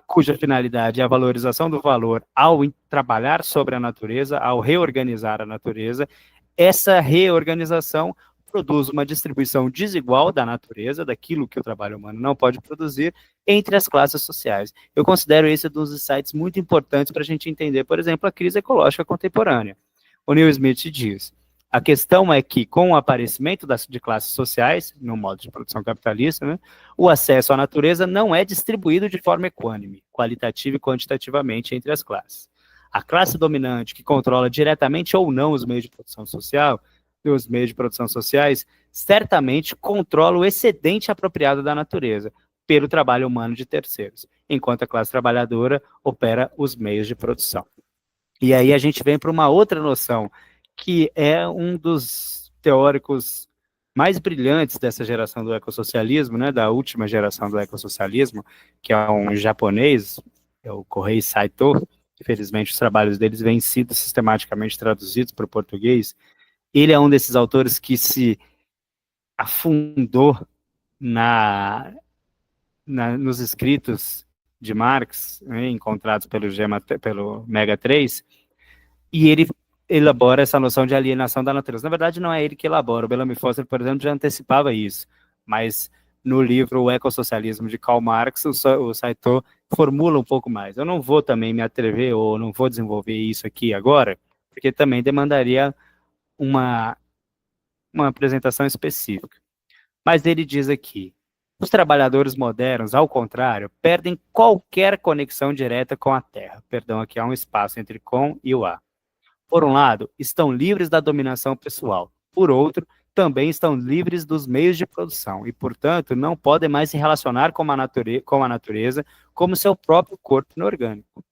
cuja finalidade é a valorização do valor ao trabalhar sobre a natureza, ao reorganizar a natureza, essa reorganização produz uma distribuição desigual da natureza, daquilo que o trabalho humano não pode produzir, entre as classes sociais. Eu considero esse um dos insights muito importantes para a gente entender, por exemplo, a crise ecológica contemporânea. O Neil Smith diz: a questão é que, com o aparecimento de classes sociais, no modo de produção capitalista, né, o acesso à natureza não é distribuído de forma equânime, qualitativa e quantitativamente entre as classes. A classe dominante, que controla diretamente ou não os meios de produção social, os meios de produção sociais, certamente controla o excedente apropriado da natureza, pelo trabalho humano de terceiros, enquanto a classe trabalhadora opera os meios de produção. E aí a gente vem para uma outra noção, que é um dos teóricos mais brilhantes dessa geração do ecossocialismo, né, da última geração do ecossocialismo, que é um japonês, é o Kohei Saito. Infelizmente, os trabalhos deles vêm sido sistematicamente traduzidos para o português. Ele é um desses autores que se afundou nos escritos de Marx, né, encontrados pelo Mega 3, e ele elabora essa noção de alienação da natureza. Na verdade, não é ele que elabora. O Bellamy Foster, por exemplo, já antecipava isso, mas no livro O Ecossocialismo de Karl Marx, o Saito formula um pouco mais. Eu não vou também me atrever, ou não vou desenvolver isso aqui agora, porque também demandaria uma apresentação específica. Mas ele diz aqui, os trabalhadores modernos, ao contrário, perdem qualquer conexão direta com a Terra. Perdão, aqui há um espaço entre com e o a. Por um lado, estão livres da dominação pessoal. Por outro, também estão livres dos meios de produção e, portanto, não podem mais se relacionar com a natureza como seu próprio corpo inorgânico.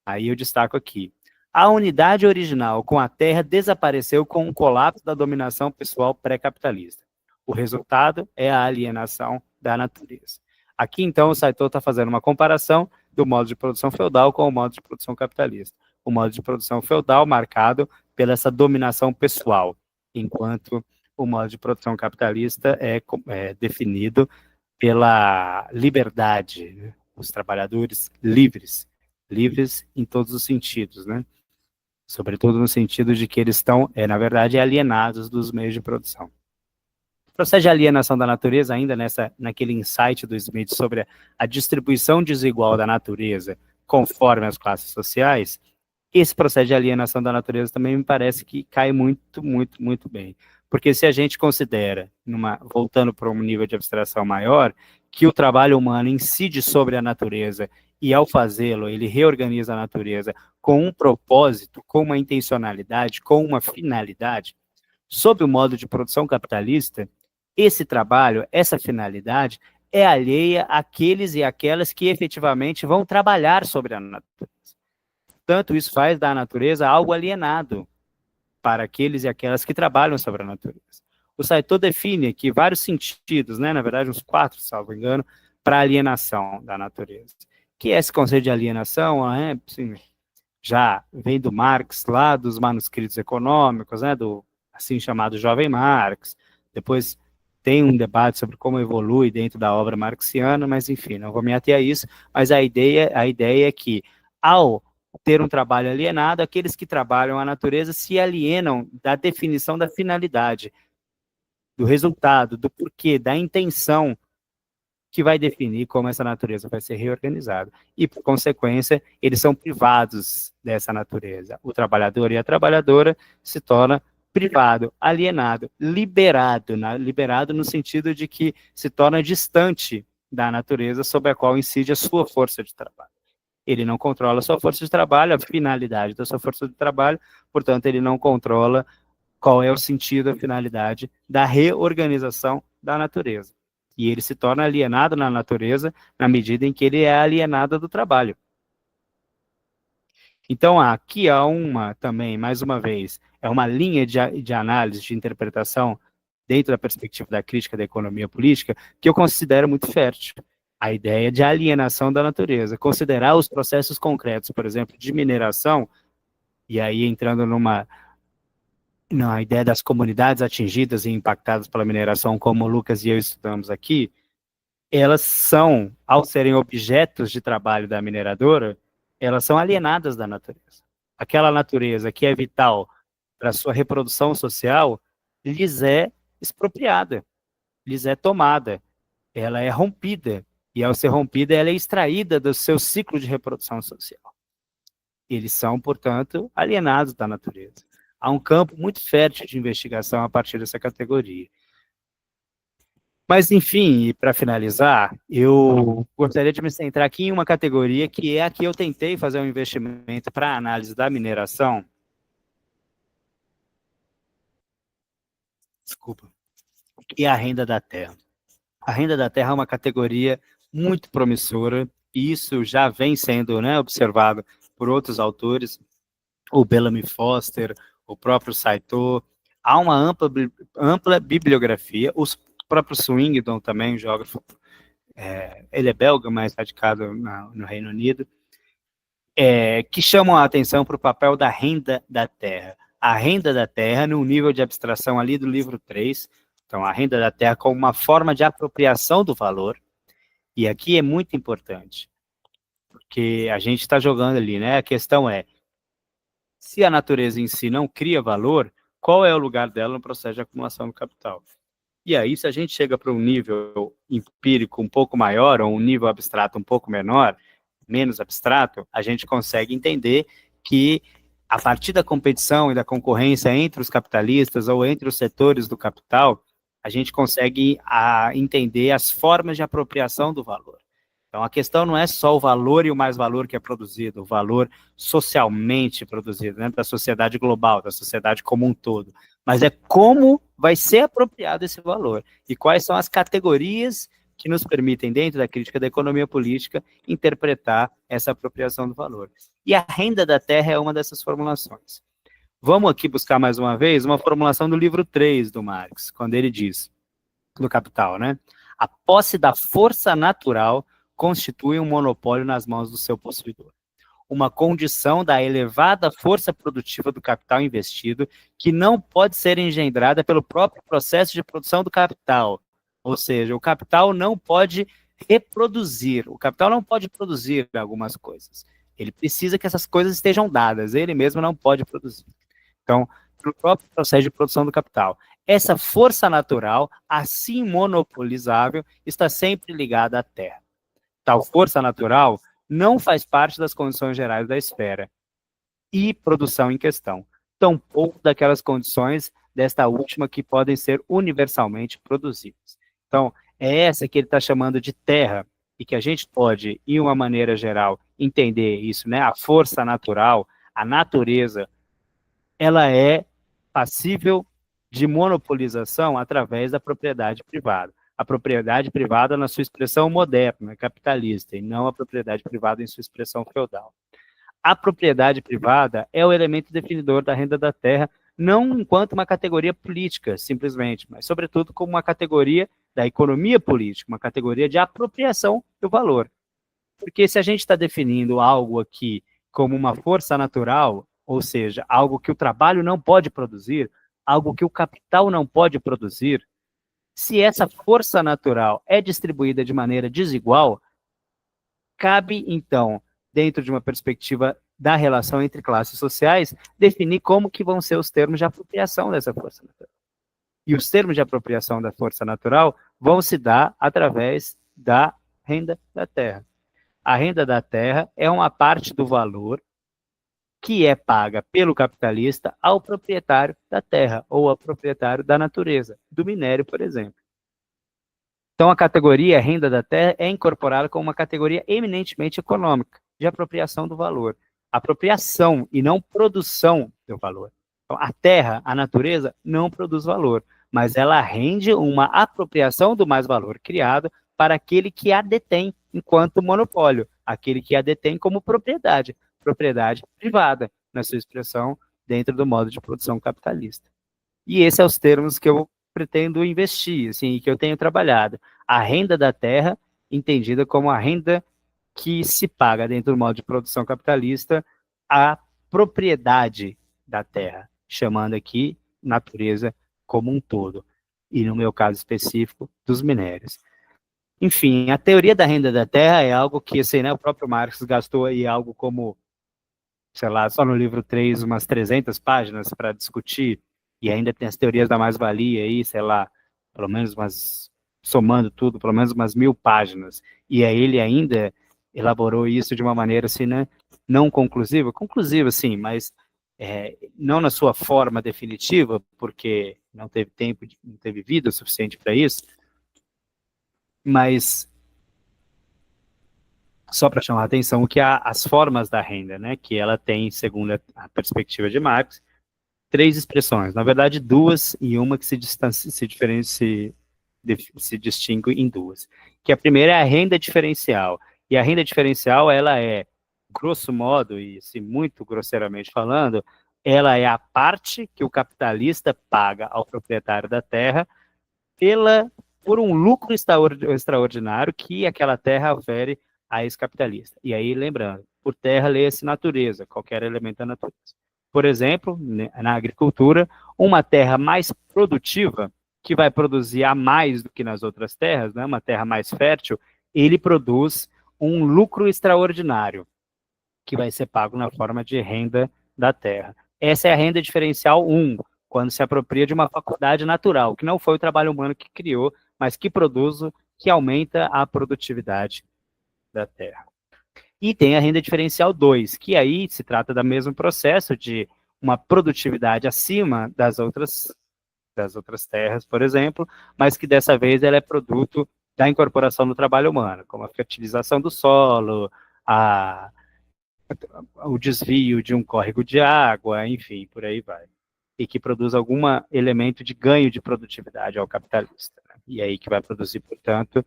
Aí eu destaco aqui. A unidade original com a Terra desapareceu com o colapso da dominação pessoal pré-capitalista. O resultado é a alienação da natureza. Aqui, então, o Saito está fazendo uma comparação do modo de produção feudal com o modo de produção capitalista. O modo de produção feudal marcado pela essa dominação pessoal, enquanto o modo de produção capitalista é definido pela liberdade, né? Os trabalhadores livres em todos os sentidos, né? Sobretudo no sentido de que eles estão, na verdade, alienados dos meios de produção. O processo de alienação da natureza, ainda naquele insight do Smith sobre a distribuição desigual da natureza conforme as classes sociais, esse processo de alienação da natureza também me parece que cai muito, muito, muito bem. Porque se a gente considera, voltando para um nível de abstração maior, que o trabalho humano incide sobre a natureza e, ao fazê-lo, ele reorganiza a natureza com um propósito, com uma intencionalidade, com uma finalidade, sob o modo de produção capitalista, esse trabalho, essa finalidade, é alheia àqueles e aquelas que efetivamente vão trabalhar sobre a natureza. Portanto, isso faz da natureza algo alienado para aqueles e aquelas que trabalham sobre a natureza. O Saito define aqui vários sentidos, né, na verdade uns 4, salvo engano, para a alienação da natureza. Que esse conceito de alienação assim, já vem do Marx, lá dos manuscritos econômicos, né, do assim chamado Jovem Marx. Depois tem um debate sobre como evolui dentro da obra marxiana, mas enfim, não vou me ater a isso, mas a ideia é que, ao ter um trabalho alienado, aqueles que trabalham a natureza se alienam da definição da finalidade, do resultado, do porquê, da intenção que vai definir como essa natureza vai ser reorganizada. E, por consequência, eles são privados dessa natureza. O trabalhador e a trabalhadora se tornam privado, alienado, liberado no sentido de que se torna distante da natureza sob a qual incide a sua força de trabalho. Ele não controla a sua força de trabalho, a finalidade da sua força de trabalho, portanto, ele não controla qual é o sentido, a finalidade da reorganização da natureza. E ele se torna alienado na natureza na medida em que ele é alienado do trabalho. Então, aqui há também, mais uma vez, é uma linha de análise, de interpretação, dentro da perspectiva da crítica da economia política, que eu considero muito fértil. A ideia de alienação da natureza, considerar os processos concretos, por exemplo, de mineração, e aí entrando na ideia das comunidades atingidas e impactadas pela mineração, como o Lucas e eu estudamos aqui, elas são, ao serem objetos de trabalho da mineradora, elas são alienadas da natureza. Aquela natureza que é vital para a sua reprodução social, lhes é expropriada, lhes é tomada, ela é rompida, e ao ser rompida, ela é extraída do seu ciclo de reprodução social. Eles são, portanto, alienados da natureza. Há um campo muito fértil de investigação a partir dessa categoria. Mas, enfim, para finalizar, eu gostaria de me centrar aqui em uma categoria que é a que eu tentei fazer um investimento para a análise da mineração. Desculpa. Que é a renda da terra. A renda da terra é uma categoria muito promissora, e isso já vem sendo, né, observado por outros autores, o Bellamy Foster, o próprio Saito. Há uma ampla bibliografia, os próprios Swingdon também, um geógrafo, ele é belga, mas radicado no Reino Unido, que chamam a atenção para o papel da renda da terra. A renda da terra, no nível de abstração ali do livro 3, então a renda da terra como uma forma de apropriação do valor, E aqui é muito importante, porque a gente está jogando ali, né? A questão é, se a natureza em si não cria valor, qual é o lugar dela no processo de acumulação do capital? E aí, se a gente chega para um nível empírico um pouco maior, ou um nível abstrato um pouco menor, menos abstrato, a gente consegue entender que, a partir da competição e da concorrência entre os capitalistas ou entre os setores do capital, a gente consegue entender as formas de apropriação do valor. Então, a questão não é só o valor e o mais valor que é produzido, o valor socialmente produzido, né, da sociedade global, da sociedade como um todo, mas é como vai ser apropriado esse valor e quais são as categorias que nos permitem, dentro da crítica da economia política, interpretar essa apropriação do valor. E a renda da terra é uma dessas formulações. Vamos aqui buscar mais uma vez uma formulação do livro 3 do Marx, quando ele diz, do Capital, né? A posse da força natural constitui um monopólio nas mãos do seu possuidor. Uma condição da elevada força produtiva do capital investido que não pode ser engendrada pelo próprio processo de produção do capital. Ou seja, o capital não pode reproduzir, o capital não pode produzir algumas coisas. Ele precisa que essas coisas estejam dadas, ele mesmo não pode produzir. Então, para o próprio processo de produção do capital. Essa força natural, assim monopolizável, está sempre ligada à terra. Tal força natural não faz parte das condições gerais da esfera e produção em questão, tampouco daquelas condições desta última que podem ser universalmente produzidas. Então, é essa que ele está chamando de terra, e que a gente pode, em uma maneira geral, entender isso, né? A força natural, a natureza, ela é passível de monopolização através da propriedade privada. A propriedade privada na sua expressão moderna, capitalista, e não a propriedade privada em sua expressão feudal. A propriedade privada é o elemento definidor da renda da terra, não enquanto uma categoria política, simplesmente, mas, sobretudo, como uma categoria da economia política, uma categoria de apropriação do valor. Porque se a gente está definindo algo aqui como uma força natural, ou seja, algo que o trabalho não pode produzir, algo que o capital não pode produzir, se essa força natural é distribuída de maneira desigual, cabe, então, dentro de uma perspectiva da relação entre classes sociais, definir como que vão ser os termos de apropriação dessa força natural. E os termos de apropriação da força natural vão se dar através da renda da terra. A renda da terra é uma parte do valor que é paga pelo capitalista ao proprietário da terra ou ao proprietário da natureza, do minério, por exemplo. Então, a categoria renda da terra é incorporada como uma categoria eminentemente econômica, de apropriação do valor. Apropriação e não produção do valor. Então, a terra, a natureza, não produz valor, mas ela rende uma apropriação do mais valor criado para aquele que a detém enquanto monopólio, aquele que a detém como propriedade privada, na sua expressão, dentro do modo de produção capitalista. E esses são os termos que eu pretendo investir, assim, que eu tenho trabalhado. A renda da terra, entendida como a renda que se paga dentro do modo de produção capitalista, a propriedade da terra, chamando aqui natureza como um todo, e no meu caso específico, dos minérios. Enfim, a teoria da renda da terra é algo que, assim, né, o próprio Marx gastou aí algo como, sei lá, só no livro 3, umas 300 páginas para discutir, e ainda tem as teorias da mais-valia aí, sei lá, pelo menos umas, somando tudo, pelo menos umas 1000 páginas, e aí ele ainda elaborou isso de uma maneira, assim, né, não conclusiva, sim, mas não na sua forma definitiva, porque não teve tempo, não teve vida suficiente para isso, mas só para chamar a atenção, o que as formas da renda, né, que ela tem, segundo a perspectiva de Marx, 3 expressões, na verdade 2, e uma que se distingue em 2. Que a primeira é a renda diferencial, e a renda diferencial, ela é, grosso modo, e assim, muito grosseiramente falando, ela é a parte que o capitalista paga ao proprietário da terra por um lucro extraordinário que aquela terra ofere a esse capitalista. E aí, lembrando, por terra lê-se natureza, qualquer elemento da natureza. Por exemplo, na agricultura, uma terra mais produtiva, que vai produzir a mais do que nas outras terras, né, uma terra mais fértil, ele produz um lucro extraordinário, que vai ser pago na forma de renda da terra. Essa é a renda diferencial 1, quando se apropria de uma faculdade natural, que não foi o trabalho humano que criou, mas que produz, que aumenta a produtividade da terra. E tem a renda diferencial 2, que aí se trata do mesmo processo de uma produtividade acima das outras terras, por exemplo, mas que dessa vez ela é produto da incorporação do trabalho humano, como a fertilização do solo, o desvio de um córrego de água, enfim, por aí vai. E que produz algum elemento de ganho de produtividade ao capitalista. Né? E aí que vai produzir, portanto,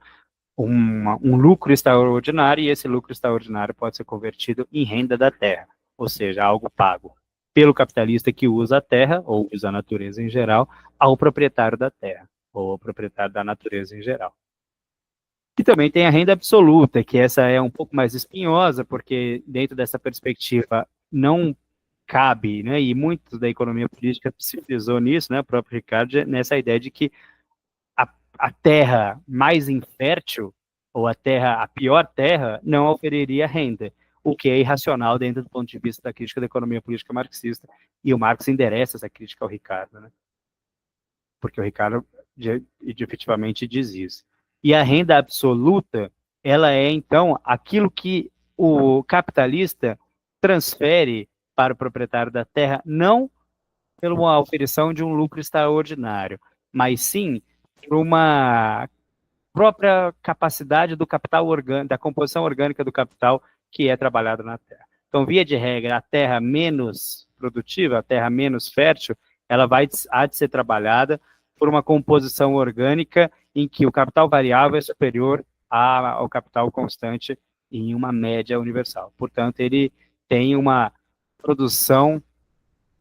um lucro extraordinário, e esse lucro extraordinário pode ser convertido em renda da terra, ou seja, algo pago pelo capitalista que usa a terra, ou usa a natureza em geral, ao proprietário da terra, ou ao proprietário da natureza em geral. E também tem a renda absoluta, que essa é um pouco mais espinhosa, porque dentro dessa perspectiva não cabe, né, e muito da economia política se frisou nisso, né, o próprio Ricardo, nessa ideia de que a terra mais infértil, ou a pior terra, não oferiria renda, o que é irracional dentro do ponto de vista da crítica da economia política marxista, e o Marx endereça essa crítica ao Ricardo, né? Porque o Ricardo efetivamente diz isso. E a renda absoluta, ela é, então, aquilo que o capitalista transfere para o proprietário da terra, não pela oferição de um lucro extraordinário, mas sim por uma própria capacidade do capital orgânico, da composição orgânica do capital que é trabalhado na terra. Então, via de regra, a terra menos produtiva, a terra menos fértil, ela há de ser trabalhada por uma composição orgânica em que o capital variável é superior ao capital constante em uma média universal. Portanto, ele tem uma produção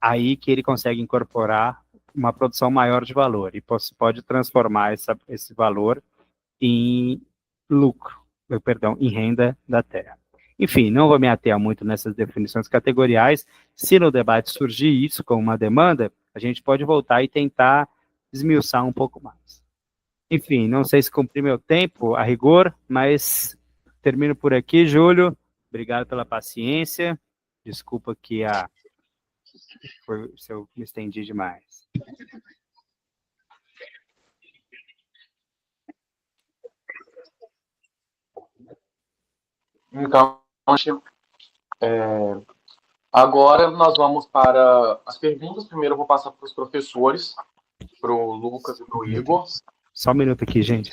aí que ele consegue incorporar uma produção maior de valor e pode transformar esse valor em em renda da terra. Enfim, não vou me ater muito nessas definições categoriais. Se no debate surgir isso como uma demanda, a gente pode voltar e tentar esmiuçar um pouco mais. Enfim, não sei se cumpri meu tempo a rigor, mas termino por aqui, Júlio. Obrigado pela paciência. Desculpa que se eu me estendi demais. Então, agora nós vamos para as perguntas. Primeiro eu vou passar para os professores, para o Lucas e para o Igor. Só um minuto aqui, gente.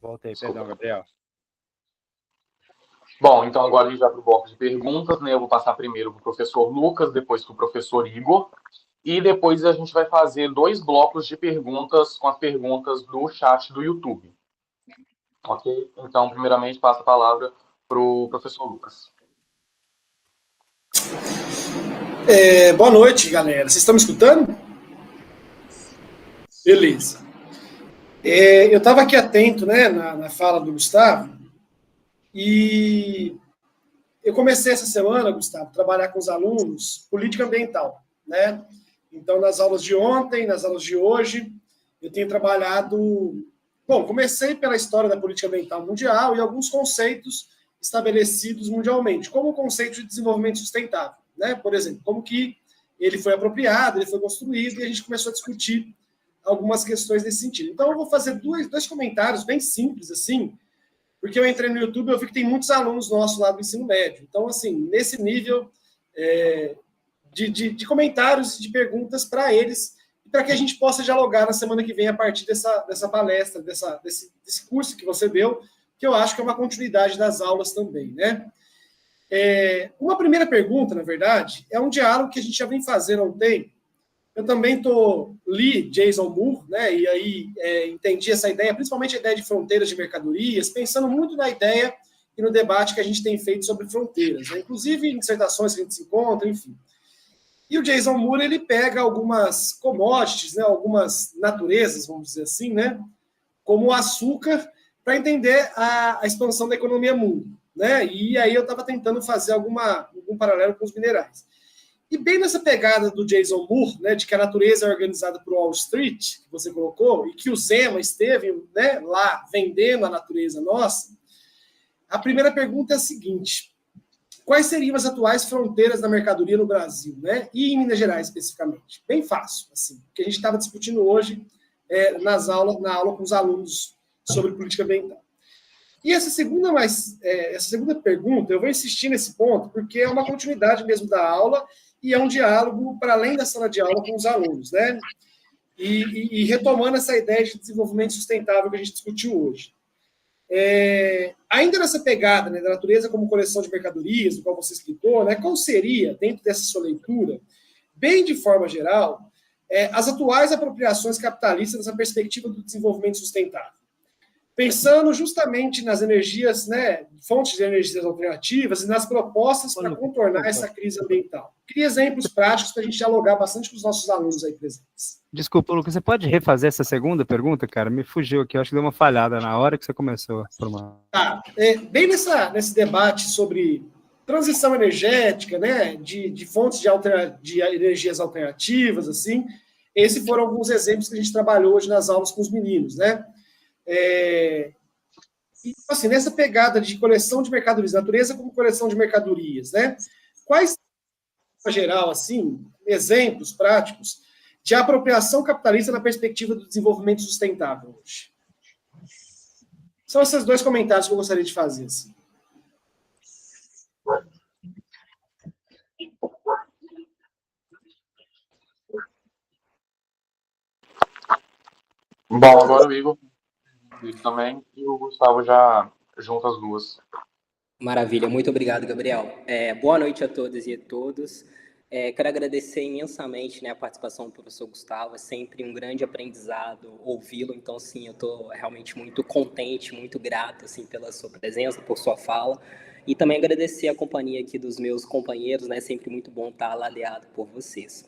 Volta aí, perdão, Gabriel. Bom, então agora a gente vai para o bloco de perguntas, né? Eu vou passar primeiro para o professor Lucas, depois para o professor Igor, e depois a gente vai fazer 2 blocos de perguntas com as perguntas do chat do YouTube. Ok? Então, primeiramente, passo a palavra para o professor Lucas. Boa noite, galera. Vocês estão me escutando? Beleza. Eu estava aqui atento, né, na fala do Gustavo, e eu comecei essa semana, Gustavo, a trabalhar com os alunos política ambiental, né? Então, nas aulas de ontem, nas aulas de hoje, eu tenho trabalhado... Bom, comecei pela história da política ambiental mundial e alguns conceitos estabelecidos mundialmente, como o conceito de desenvolvimento sustentável, né? Por exemplo, como que ele foi apropriado, ele foi construído, e a gente começou a discutir algumas questões nesse sentido. Então, eu vou fazer dois comentários bem simples, assim, porque eu entrei no YouTube e eu vi que tem muitos alunos nossos lá do ensino médio. Então, assim, nesse nível de comentários e de perguntas para eles, para que a gente possa dialogar na semana que vem a partir dessa palestra, desse curso que você deu, que eu acho que é uma continuidade das aulas também, né? Uma primeira pergunta, na verdade, é um diálogo que a gente já vem fazendo há um tempo. Eu também li Jason Moore, né, e aí entendi essa ideia, principalmente a ideia de fronteiras de mercadorias, pensando muito na ideia e no debate que a gente tem feito sobre fronteiras, né, inclusive em dissertações que a gente se encontra, enfim. E o Jason Moore, ele pega algumas commodities, né, algumas naturezas, vamos dizer assim, né, como o açúcar, para entender a expansão da economia né? E aí eu estava tentando fazer algum paralelo com os minerais. E bem nessa pegada do Jason Moore, né, de que a natureza é organizada por Wall Street, que você colocou, e que o Zema esteve, né, lá vendendo a natureza nossa, a primeira pergunta é a seguinte: quais seriam as atuais fronteiras da mercadoria no Brasil, né, e em Minas Gerais especificamente? Bem fácil, assim, que a gente estava discutindo hoje na aula com os alunos sobre política ambiental. E essa segunda pergunta, eu vou insistir nesse ponto, porque é uma continuidade mesmo da aula e é um diálogo para além da sala de aula com os alunos, né? E retomando essa ideia de desenvolvimento sustentável que a gente discutiu hoje. Ainda nessa pegada, né, da natureza como coleção de mercadorias, do qual você explicou, né, qual seria, dentro dessa sua leitura, bem de forma geral, as atuais apropriações capitalistas nessa perspectiva do desenvolvimento sustentável? Pensando justamente nas energias, né, fontes de energias alternativas e nas propostas para contornar essa crise ambiental. Queria exemplos práticos para a gente dialogar bastante com os nossos alunos aí presentes. Desculpa, Lucas, você pode refazer essa segunda pergunta, cara? Me fugiu aqui, eu acho que deu uma falhada na hora que você começou a formar. Tá, bem nesse debate sobre transição energética, né, de fontes de energias alternativas, assim, esses foram alguns exemplos que a gente trabalhou hoje nas aulas com os meninos, né? E, assim, nessa pegada de coleção de mercadorias, natureza como coleção de mercadorias, né? Quais, em geral, assim, exemplos práticos de apropriação capitalista na perspectiva do desenvolvimento sustentável hoje? São esses dois comentários que eu gostaria de fazer. Assim. Bom, agora o Igor também, e o Gustavo já junta as duas. Maravilha, muito obrigado, Gabriel. Boa noite a todas e a todos. Quero agradecer imensamente, né, a participação do professor Gustavo, é sempre um grande aprendizado ouvi-lo, então, sim, eu estou realmente muito contente, muito grato, assim, pela sua presença, por sua fala, e também agradecer a companhia aqui dos meus companheiros, né, sempre muito bom estar aliado por vocês.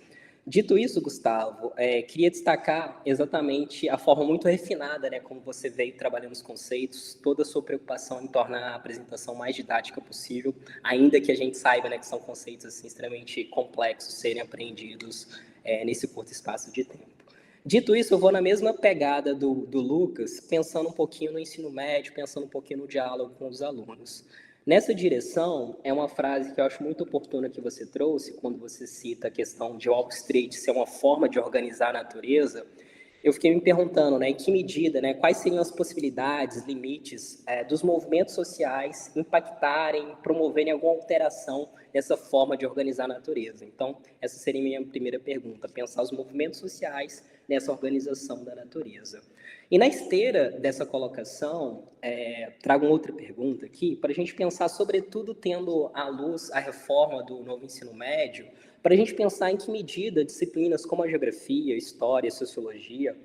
Dito isso, Gustavo, queria destacar exatamente a forma muito refinada, né, como você veio trabalhando os conceitos, toda a sua preocupação em tornar a apresentação mais didática possível, ainda que a gente saiba, né, que são conceitos assim, extremamente complexos serem aprendidos nesse curto espaço de tempo. Dito isso, eu vou na mesma pegada do Lucas, pensando um pouquinho no ensino médio, pensando um pouquinho no diálogo com os alunos. Nessa direção, é uma frase que eu acho muito oportuna que você trouxe, quando você cita a questão de Wall Street ser uma forma de organizar a natureza. Eu fiquei me perguntando, né, em que medida, né, quais seriam as possibilidades, limites dos movimentos sociais impactarem, promoverem alguma alteração nessa forma de organizar a natureza. Então, essa seria a minha primeira pergunta, pensar os movimentos sociais nessa organização da natureza. E na esteira dessa colocação, trago uma outra pergunta aqui, para a gente pensar, sobretudo, tendo à luz a reforma do novo ensino médio, para a gente pensar em que medida disciplinas como a geografia, história, sociologia,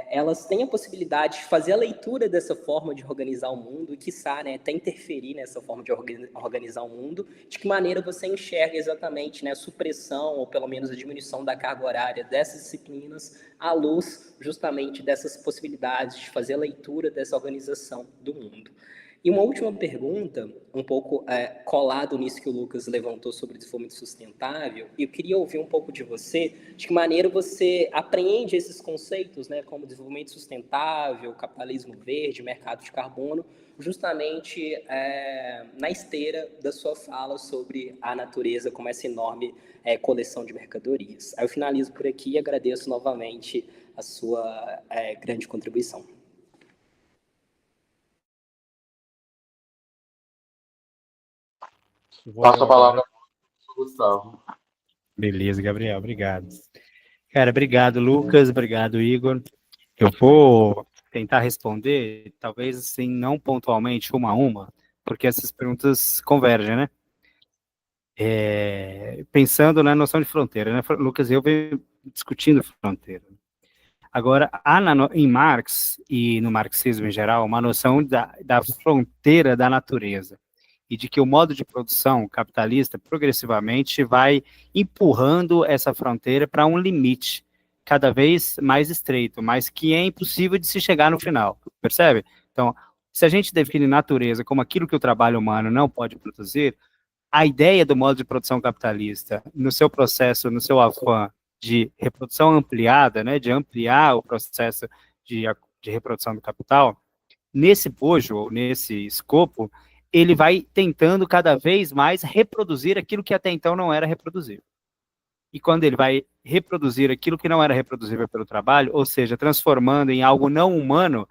elas têm a possibilidade de fazer a leitura dessa forma de organizar o mundo e, quiçá, né, até interferir nessa forma de organizar o mundo, de que maneira você enxerga exatamente, né, a supressão ou pelo menos a diminuição da carga horária dessas disciplinas à luz justamente dessas possibilidades de fazer a leitura dessa organização do mundo. E uma última pergunta, um pouco colado nisso que o Lucas levantou sobre o desenvolvimento sustentável, eu queria ouvir um pouco de você, de que maneira você apreende esses conceitos, né, como desenvolvimento sustentável, capitalismo verde, mercado de carbono, justamente na esteira da sua fala sobre a natureza como essa enorme coleção de mercadorias. Aí eu finalizo por aqui e agradeço novamente a sua grande contribuição. Passo a palavra para o Gustavo. Beleza, Gabriel, obrigado. Cara, obrigado, Lucas, obrigado, Igor. Eu vou tentar responder, talvez assim, não pontualmente, uma a uma, porque essas perguntas convergem, né? Pensando na noção de fronteira, né? Lucas, eu venho discutindo fronteira. Agora, há em Marx e no marxismo em geral uma noção da fronteira da natureza e de que o modo de produção capitalista progressivamente vai empurrando essa fronteira para um limite cada vez mais estreito, mas que é impossível de se chegar no final, percebe? Então, Se a gente define natureza como aquilo que o trabalho humano não pode produzir, a ideia do modo de produção capitalista, no seu processo, no seu afã de reprodução ampliada, né, de ampliar o processo de reprodução do capital, nesse bojo, ou nesse escopo, ele vai tentando cada vez mais reproduzir aquilo que até então não era reproduzível. E quando ele vai reproduzir aquilo que não era reproduzível pelo trabalho, ou seja, transformando em algo não humano,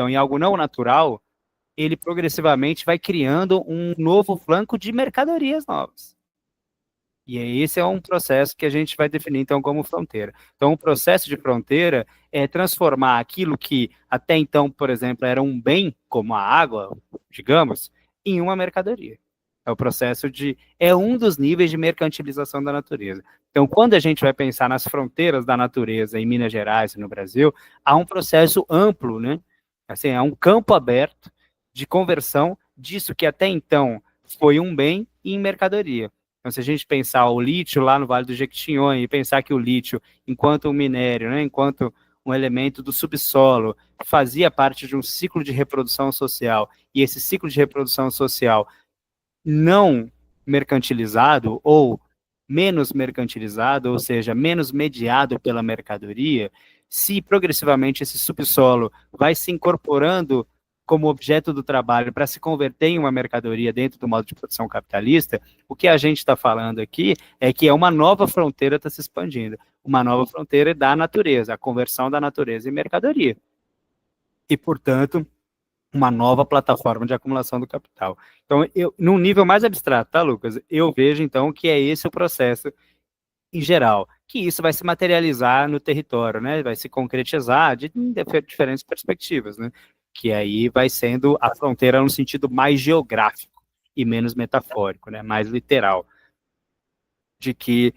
em algo não natural, ele progressivamente vai criando um novo flanco de mercadorias novas. E esse é um processo que a gente vai definir, então, como fronteira. Então, o processo de fronteira é transformar aquilo que até então, por exemplo, era um bem, como a água, digamos, em uma mercadoria. É o processo é um dos níveis de mercantilização da natureza. Então, quando a gente vai pensar nas fronteiras da natureza em Minas Gerais e no Brasil, há um processo amplo, né? Assim, é um campo aberto de conversão disso que até então foi um bem em mercadoria. Então, se a gente pensar o lítio lá no Vale do Jequitinhonha e pensar que o lítio, enquanto um minério, né, enquanto um elemento do subsolo, fazia parte de um ciclo de reprodução social, e esse ciclo de reprodução social não mercantilizado ou menos mercantilizado, ou seja, menos mediado pela mercadoria, se progressivamente esse subsolo vai se incorporando como objeto do trabalho para se converter em uma mercadoria dentro do modo de produção capitalista, o que a gente está falando aqui é que uma nova fronteira está se expandindo, uma nova fronteira da natureza, a conversão da natureza em mercadoria. E, portanto, uma nova plataforma de acumulação do capital. Então, num nível mais abstrato, tá, Lucas? Eu vejo, então, que é esse o processo em geral, que isso vai se materializar no território, né? Vai se concretizar de diferentes perspectivas, né? Que aí vai sendo a fronteira no sentido mais geográfico e menos metafórico, né? Mais literal, de que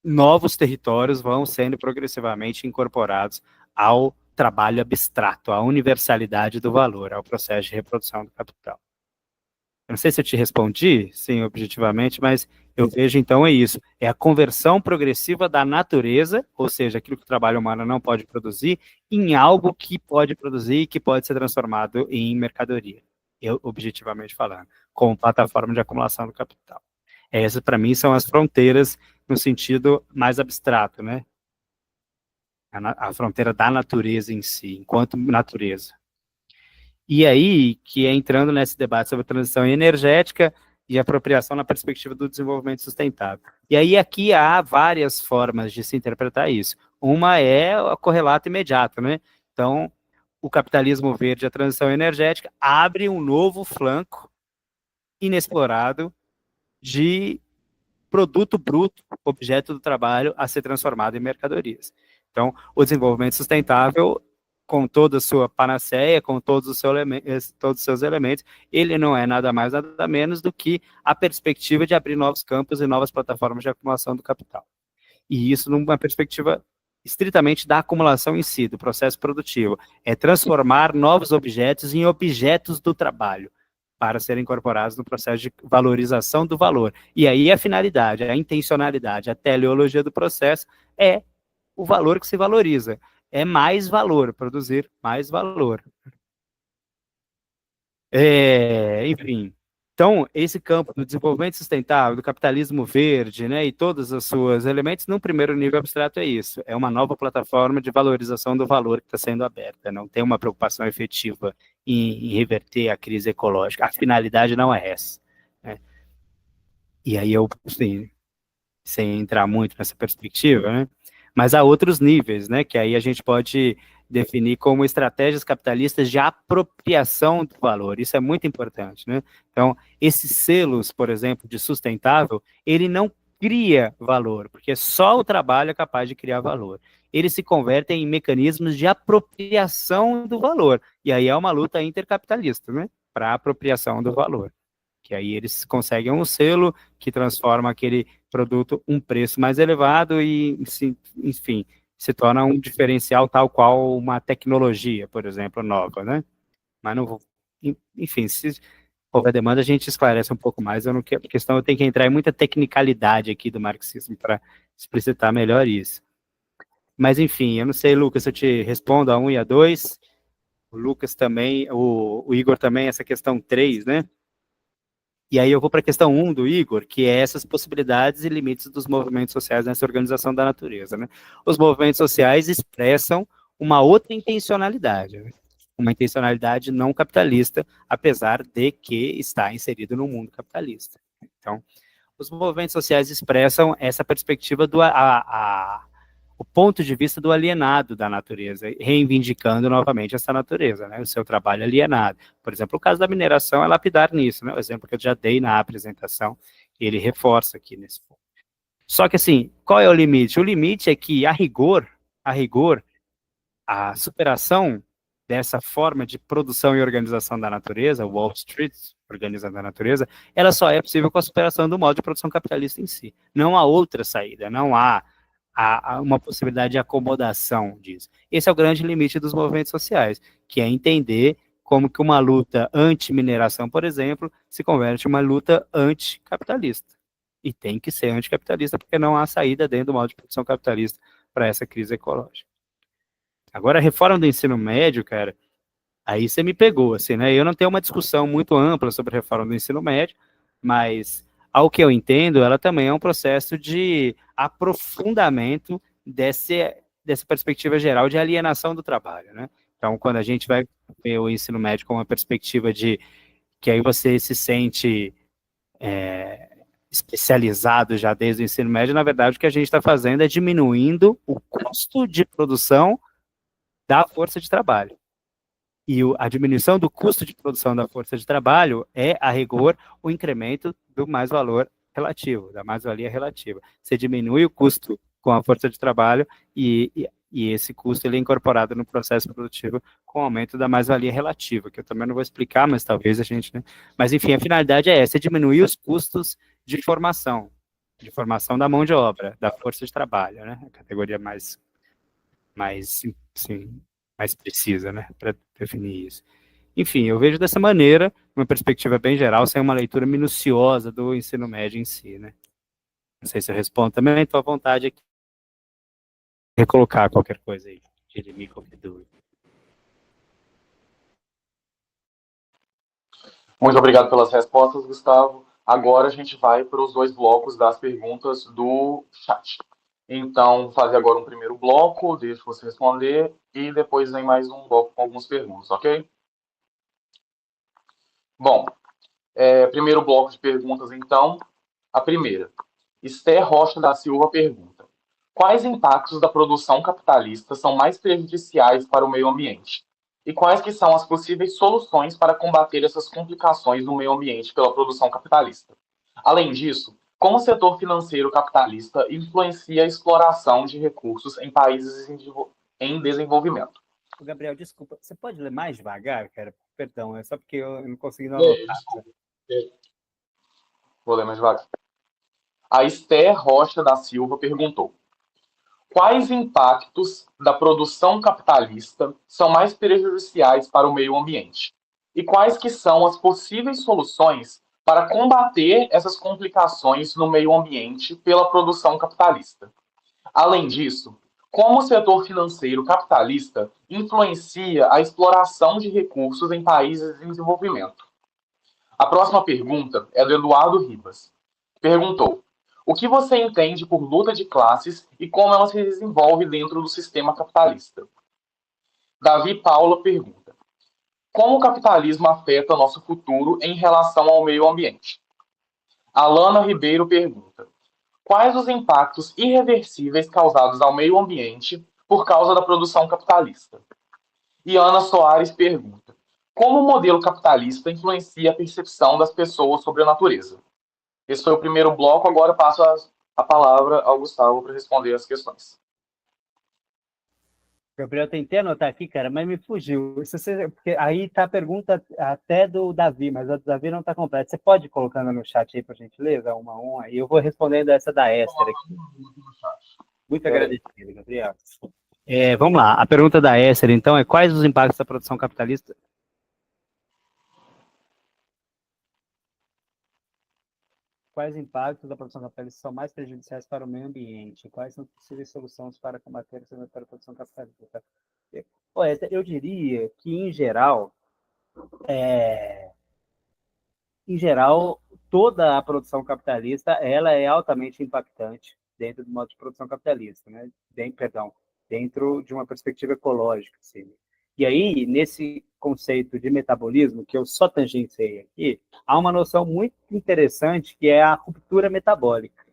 novos territórios vão sendo progressivamente incorporados ao trabalho abstrato, à universalidade do valor, ao processo de reprodução do capital. Eu não sei se eu te respondi, sim, objetivamente, mas eu vejo, então, é isso. É a conversão progressiva da natureza, ou seja, aquilo que o trabalho humano não pode produzir, em algo que pode produzir e que pode ser transformado em mercadoria, eu, objetivamente falando, como plataforma de acumulação do capital. Essas, para mim, são as fronteiras no sentido mais abstrato, né? A fronteira da natureza em si, enquanto natureza. E aí, que é entrando nesse debate sobre transição energética e apropriação na perspectiva do desenvolvimento sustentável. E aí, aqui há várias formas de se interpretar isso. Uma é o correlato imediato, né? Então, o capitalismo verde, a transição energética, abre um novo flanco inexplorado de produto bruto, objeto do trabalho, a ser transformado em mercadorias. Então, o desenvolvimento sustentável, com toda a sua panaceia, com todos os seus elementos, ele não é nada mais, nada menos do que a perspectiva de abrir novos campos e novas plataformas de acumulação do capital. E isso numa perspectiva estritamente da acumulação em si, do processo produtivo. É transformar novos objetos em objetos do trabalho, para serem incorporados no processo de valorização do valor. E aí a finalidade, a intencionalidade, a teleologia do processo é o valor que se valoriza. É mais valor, produzir mais valor. Enfim, então, esse campo do desenvolvimento sustentável, do capitalismo verde, né, e todos os seus elementos, num primeiro nível abstrato é isso, é uma nova plataforma de valorização do valor que está sendo aberta, não tem uma preocupação efetiva em reverter a crise ecológica, a finalidade não é essa, né? E aí eu, assim, sem entrar muito nessa perspectiva, né, mas há outros níveis, né, que aí a gente pode definir como estratégias capitalistas de apropriação do valor. Isso é muito importante, né? Então, esses selos, por exemplo, de sustentável, ele não cria valor, porque só o trabalho é capaz de criar valor. Eles se convertem em mecanismos de apropriação do valor. E aí é uma luta intercapitalista, né? Para a apropriação do valor. Que aí eles conseguem um selo que transforma aquele produto um preço mais elevado e, enfim, se torna um diferencial tal qual uma tecnologia, por exemplo, nova, né? Mas não vou... Enfim, se houver demanda, a gente esclarece um pouco mais. Eu não quero, porque senão eu tenho que entrar em muita tecnicalidade aqui do marxismo para explicitar melhor isso. Mas, enfim, eu não sei, Lucas, se eu te respondo a 1 e a 2, Lucas também, o Igor também, essa questão 3, né? E aí eu vou para a questão 1 do Igor, que é essas possibilidades e limites dos movimentos sociais nessa organização da natureza, né? Os movimentos sociais expressam uma outra intencionalidade, né? Uma intencionalidade não capitalista, apesar de que está inserido no mundo capitalista. Então, os movimentos sociais expressam essa perspectiva o ponto de vista do alienado da natureza, reivindicando novamente essa natureza, né, o seu trabalho alienado. Por exemplo, o caso da mineração é lapidar nisso, né, o exemplo que eu já dei na apresentação, e ele reforça aqui nesse ponto. Só que, assim, qual é o limite? O limite é que, a rigor, a superação dessa forma de produção e organização da natureza, Wall Street, organizando a natureza, ela só é possível com a superação do modo de produção capitalista em si. Não há outra saída, não há uma possibilidade de acomodação disso. Esse é o grande limite dos movimentos sociais, que é entender como que uma luta anti-mineração, por exemplo, se converte em uma luta anticapitalista. E tem que ser anticapitalista, porque não há saída dentro do modo de produção capitalista para essa crise ecológica. Agora, a reforma do ensino médio, cara, aí você me pegou, assim, né? Eu não tenho uma discussão muito ampla sobre a reforma do ensino médio, mas, ao que eu entendo, ela também é um processo de aprofundamento dessa perspectiva geral de alienação do trabalho, né? Então, quando a gente vai ver o ensino médio com uma perspectiva de que aí você se sente especializado já desde o ensino médio, na verdade, o que a gente está fazendo é diminuindo o custo de produção da força de trabalho. E a diminuição do custo de produção da força de trabalho é, a rigor, o incremento do mais-valor relativo, da mais-valia relativa. Você diminui o custo com a força de trabalho e esse custo ele é incorporado no processo produtivo com o aumento da mais-valia relativa, que eu também não vou explicar, mas talvez a gente... Né? Mas, enfim, a finalidade é essa, é diminuir os custos de formação da mão de obra, da força de trabalho, né? A categoria mais precisa, né, para definir isso. Enfim, eu vejo dessa maneira, uma perspectiva bem geral, sem uma leitura minuciosa do ensino médio em si, né. Não sei se eu respondo também, estou à vontade aqui. Recolocar qualquer coisa aí, Jeremy, qualquer dúvida. Muito obrigado pelas respostas, Gustavo. Agora a gente vai para os 2 blocos das perguntas do chat. Então, vou fazer agora um primeiro bloco, deixo você responder, e depois vem mais um bloco com algumas perguntas, ok? Bom, primeiro bloco de perguntas, então. A primeira. Esther Rocha da Silva pergunta: quais impactos da produção capitalista são mais prejudiciais para o meio ambiente? E quais que são as possíveis soluções para combater essas complicações no meio ambiente pela produção capitalista? Além disso, como o setor financeiro capitalista influencia a exploração de recursos em países em desenvolvimento? Gabriel, desculpa, você pode ler mais devagar, cara? Perdão, é só porque eu não consegui não anotar. Vou ler mais devagar. A Esther Rocha da Silva perguntou: quais impactos da produção capitalista são mais prejudiciais para o meio ambiente? E quais que são as possíveis soluções para combater essas complicações no meio ambiente pela produção capitalista? Além disso, como o setor financeiro capitalista influencia a exploração de recursos em países em desenvolvimento? A próxima pergunta é do Eduardo Ribas. Perguntou: o que você entende por luta de classes e como ela se desenvolve dentro do sistema capitalista? Davi Paula pergunta: como o capitalismo afeta nosso futuro em relação ao meio ambiente? Alana Ribeiro pergunta: quais os impactos irreversíveis causados ao meio ambiente por causa da produção capitalista? E Ana Soares pergunta: como o modelo capitalista influencia a percepção das pessoas sobre a natureza? Esse foi o primeiro bloco, agora eu passo a palavra ao Gustavo para responder as questões. Gabriel, tentei anotar aqui, cara, mas me fugiu. Porque aí tá a pergunta até do Davi, mas a do Davi não está completa. Você pode ir colocando no chat aí, por gentileza, uma a uma, e eu vou respondendo essa da Esther aqui. Muito agradecido, Gabriel. Vamos lá, a pergunta da Esther, então, é: quais os impactos da produção capitalista? Quais impactos da produção capitalista são mais prejudiciais para o meio ambiente? Quais são possíveis soluções para combater essa produção capitalista? Poeta, eu diria que, em geral, toda a produção capitalista ela é altamente impactante dentro do modo de produção capitalista, né? Dentro de uma perspectiva ecológica, assim. E aí, nesse conceito de metabolismo, que eu só tangenciei aqui, há uma noção muito interessante que é a ruptura metabólica.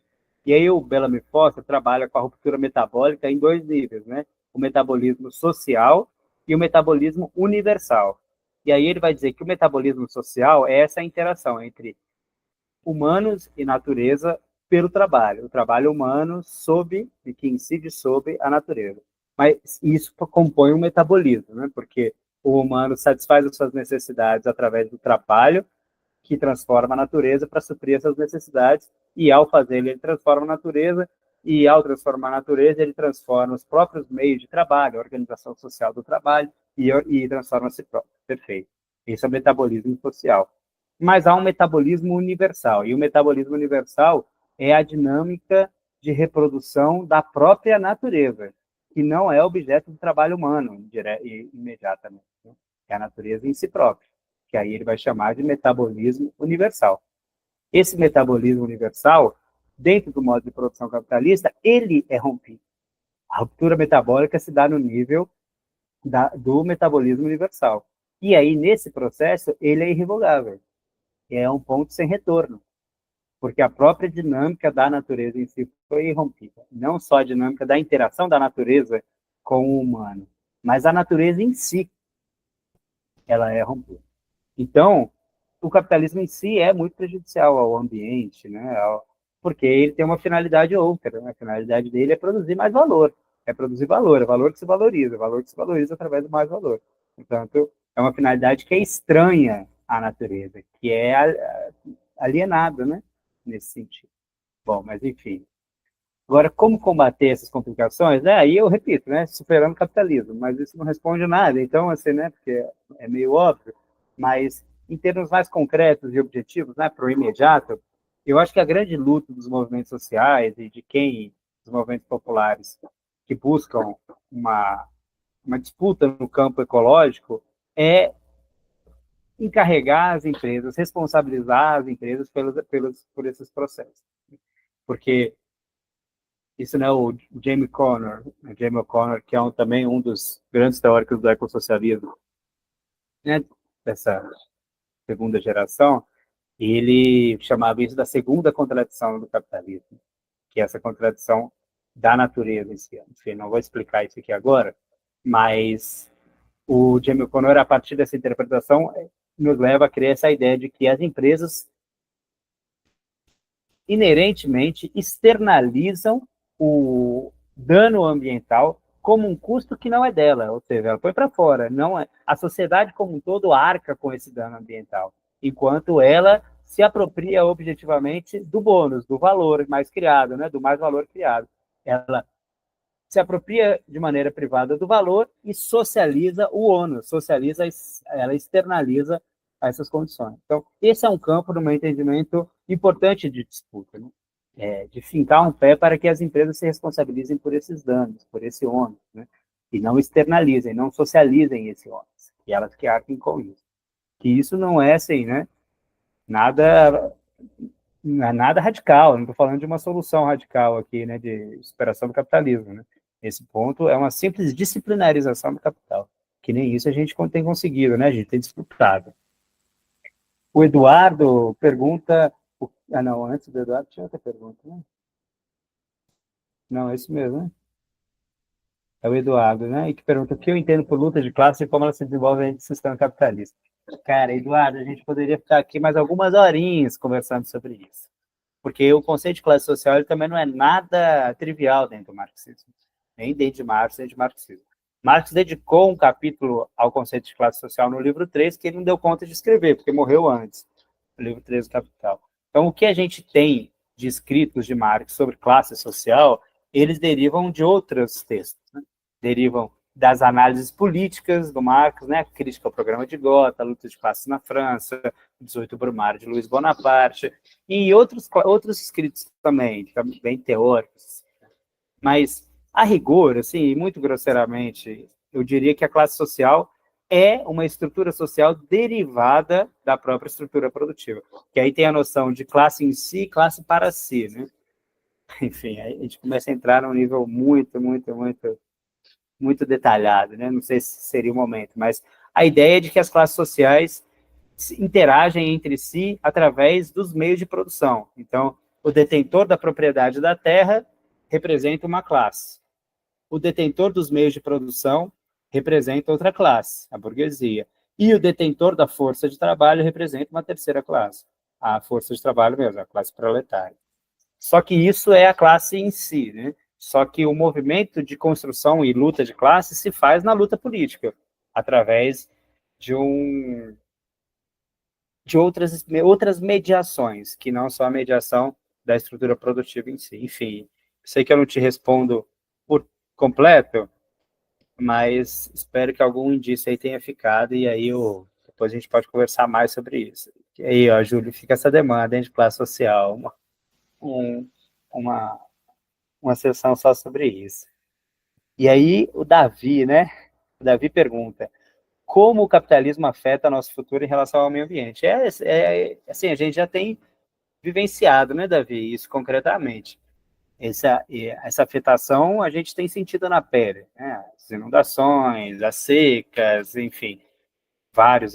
E aí o Bellamy Foster trabalha com a ruptura metabólica em dois níveis, né? O metabolismo social e o metabolismo universal. E aí ele vai dizer que o metabolismo social é essa interação entre humanos e natureza pelo trabalho. O trabalho humano que incide sobre a natureza. Mas isso compõe um metabolismo, né? Porque o humano satisfaz as suas necessidades através do trabalho, que transforma a natureza para suprir essas necessidades, e ao fazer ele transforma a natureza, e ao transformar a natureza, ele transforma os próprios meios de trabalho, a organização social do trabalho, e transforma a si próprio. Perfeito. Esse é o metabolismo social. Mas há um metabolismo universal, e o metabolismo universal é a dinâmica de reprodução da própria natureza, que não é objeto do trabalho humano, imediatamente. Né? É a natureza em si própria, que aí ele vai chamar de metabolismo universal. Esse metabolismo universal, dentro do modo de produção capitalista, ele é rompido. A ruptura metabólica se dá no nível do metabolismo universal. E aí, nesse processo, ele é irrevogável. É um ponto sem retorno, porque a própria dinâmica da natureza em si foi irrompida. Não só a dinâmica da interação da natureza com o humano, mas a natureza em si, ela é rompida. Então, o capitalismo em si é muito prejudicial ao ambiente, né? Porque ele tem uma finalidade outra. Né? A finalidade dele é produzir mais valor. É produzir valor, é valor que se valoriza através do mais valor. Portanto, é uma finalidade que é estranha à natureza, que é alienada, né? Nesse sentido. Bom, mas enfim. Agora, como combater essas complicações? Aí eu repito, né? Superando o capitalismo, mas isso não responde nada. Então, assim, né? Porque é meio óbvio, mas em termos mais concretos e objetivos, né? Para o imediato, eu acho que a grande luta dos movimentos sociais e dos movimentos populares que buscam uma disputa no campo ecológico é encarregar as empresas, responsabilizar as empresas por esses processos. Porque isso não é o Jamie O'Connor, que é também um dos grandes teóricos do ecossocialismo, né, dessa segunda geração, ele chamava isso da segunda contradição do capitalismo, que é essa contradição da natureza em si. Enfim, não vou explicar isso aqui agora, mas o Jamie O'Connor, a partir dessa interpretação, nos leva a criar essa ideia de que as empresas inerentemente externalizam o dano ambiental como um custo que não é dela, ou seja, ela põe para fora. Não é, a sociedade como um todo arca com esse dano ambiental, enquanto ela se apropria objetivamente do bônus, do valor mais criado, né, do mais valor criado. Ela se apropria de maneira privada do valor e socializa o ônus, ela externaliza essas condições. Então, esse é um campo, no meu entendimento, importante de disputa, né? De fincar um pé para que as empresas se responsabilizem por esses danos, por esse ônus, né? E não externalizem, não socializem esse ônus, e elas que arquem com isso. Que isso não é, assim, né, nada radical, não estou falando de uma solução radical aqui, né, de superação do capitalismo, né? Esse ponto é uma simples disciplinarização do capital, que nem isso a gente tem conseguido, né? A gente tem disputado. O Eduardo pergunta... não, antes do Eduardo tinha outra pergunta, né? Não, é isso mesmo, né? É o Eduardo, né? E que pergunta o que eu entendo por luta de classe e como ela se desenvolve dentro do sistema capitalista. Cara, Eduardo, a gente poderia ficar aqui mais algumas horinhas conversando sobre isso. Porque o conceito de classe social ele também não é nada trivial dentro do marxismo. Nem dentro de Marx, nem de marxismo. Marx dedicou um capítulo ao conceito de classe social no livro 3, que ele não deu conta de escrever, porque morreu antes, o livro 3 do Capital. Então, o que a gente tem de escritos de Marx sobre classe social, eles derivam de outros textos, né? Derivam das análises políticas do Marx, né? Crítica ao programa de Gotha, a luta de classes na França, 18 Brumário de Luiz Bonaparte, e outros escritos também, bem teóricos. Mas, a rigor, assim, muito grosseiramente, eu diria que a classe social é uma estrutura social derivada da própria estrutura produtiva. Que aí tem a noção de classe em si e classe para si, né? Enfim, aí a gente começa a entrar num nível muito detalhado, né? Não sei se seria o momento, mas a ideia é de que as classes sociais interagem entre si através dos meios de produção. Então, o detentor da propriedade da terra representa uma classe. O detentor dos meios de produção representa outra classe, a burguesia. E o detentor da força de trabalho representa uma terceira classe, a força de trabalho mesmo, a classe proletária. Só que isso é a classe em si, né? Só que o movimento de construção e luta de classe se faz na luta política, através de outras mediações, que não só a mediação da estrutura produtiva em si. Enfim, sei que eu não te respondo por completo, mas espero que algum indício aí tenha ficado, e aí depois a gente pode conversar mais sobre isso. E aí, ó, Júlio, fica essa demanda de classe social, uma, uma sessão só sobre isso. E aí, o Davi, né? O Davi pergunta: como o capitalismo afeta nosso futuro em relação ao meio ambiente? Assim, a gente já tem vivenciado, né, Davi, isso concretamente. Essa afetação a gente tem sentido na pele, né? As inundações, as secas, enfim, vários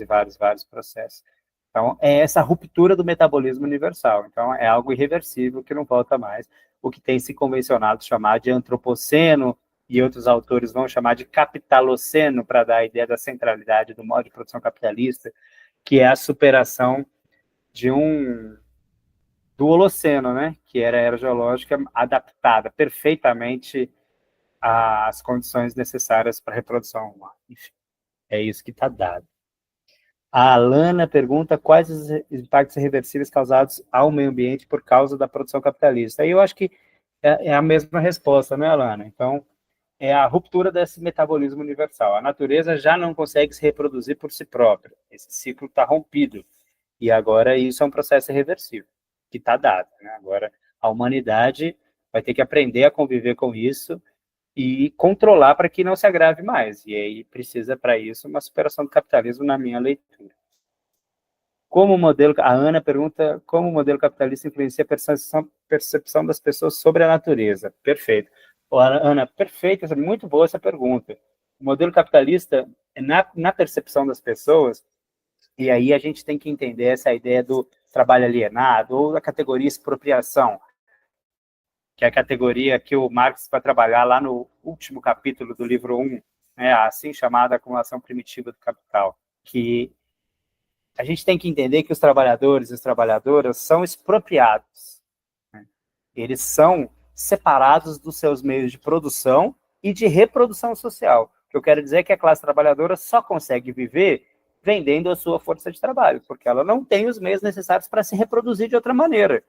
processos. Então, é essa ruptura do metabolismo universal. Então, é algo irreversível que não volta mais. O que tem se convencionado chamar de antropoceno, e outros autores vão chamar de capitaloceno, para dar a ideia da centralidade do modo de produção capitalista, que é a superação do Holoceno, né? Que era a era geológica adaptada perfeitamente às condições necessárias para a reprodução humana. Enfim, é isso que está dado. A Alana pergunta quais os impactos irreversíveis causados ao meio ambiente por causa da produção capitalista. Aí eu acho que é a mesma resposta, né, Alana? Então, é a ruptura desse metabolismo universal. A natureza já não consegue se reproduzir por si própria. Esse ciclo está rompido. E agora isso é um processo irreversível, que está dado, né? Agora a humanidade vai ter que aprender a conviver com isso e controlar para que não se agrave mais. E aí precisa, para isso, uma superação do capitalismo, na minha leitura. A Ana pergunta como o modelo capitalista influencia a percepção das pessoas sobre a natureza. Perfeito. Ana, perfeita, muito boa essa pergunta. O modelo capitalista, na percepção das pessoas, e aí a gente tem que entender essa ideia do trabalho alienado, ou da categoria expropriação, que é a categoria que o Marx vai trabalhar lá no último capítulo do livro 1, né, a assim chamada acumulação primitiva do capital, que a gente tem que entender que os trabalhadores e as trabalhadoras são expropriados, né? Eles são separados dos seus meios de produção e de reprodução social. O que eu quero dizer é que a classe trabalhadora só consegue viver vendendo a sua força de trabalho, porque ela não tem os meios necessários para se reproduzir de outra maneira.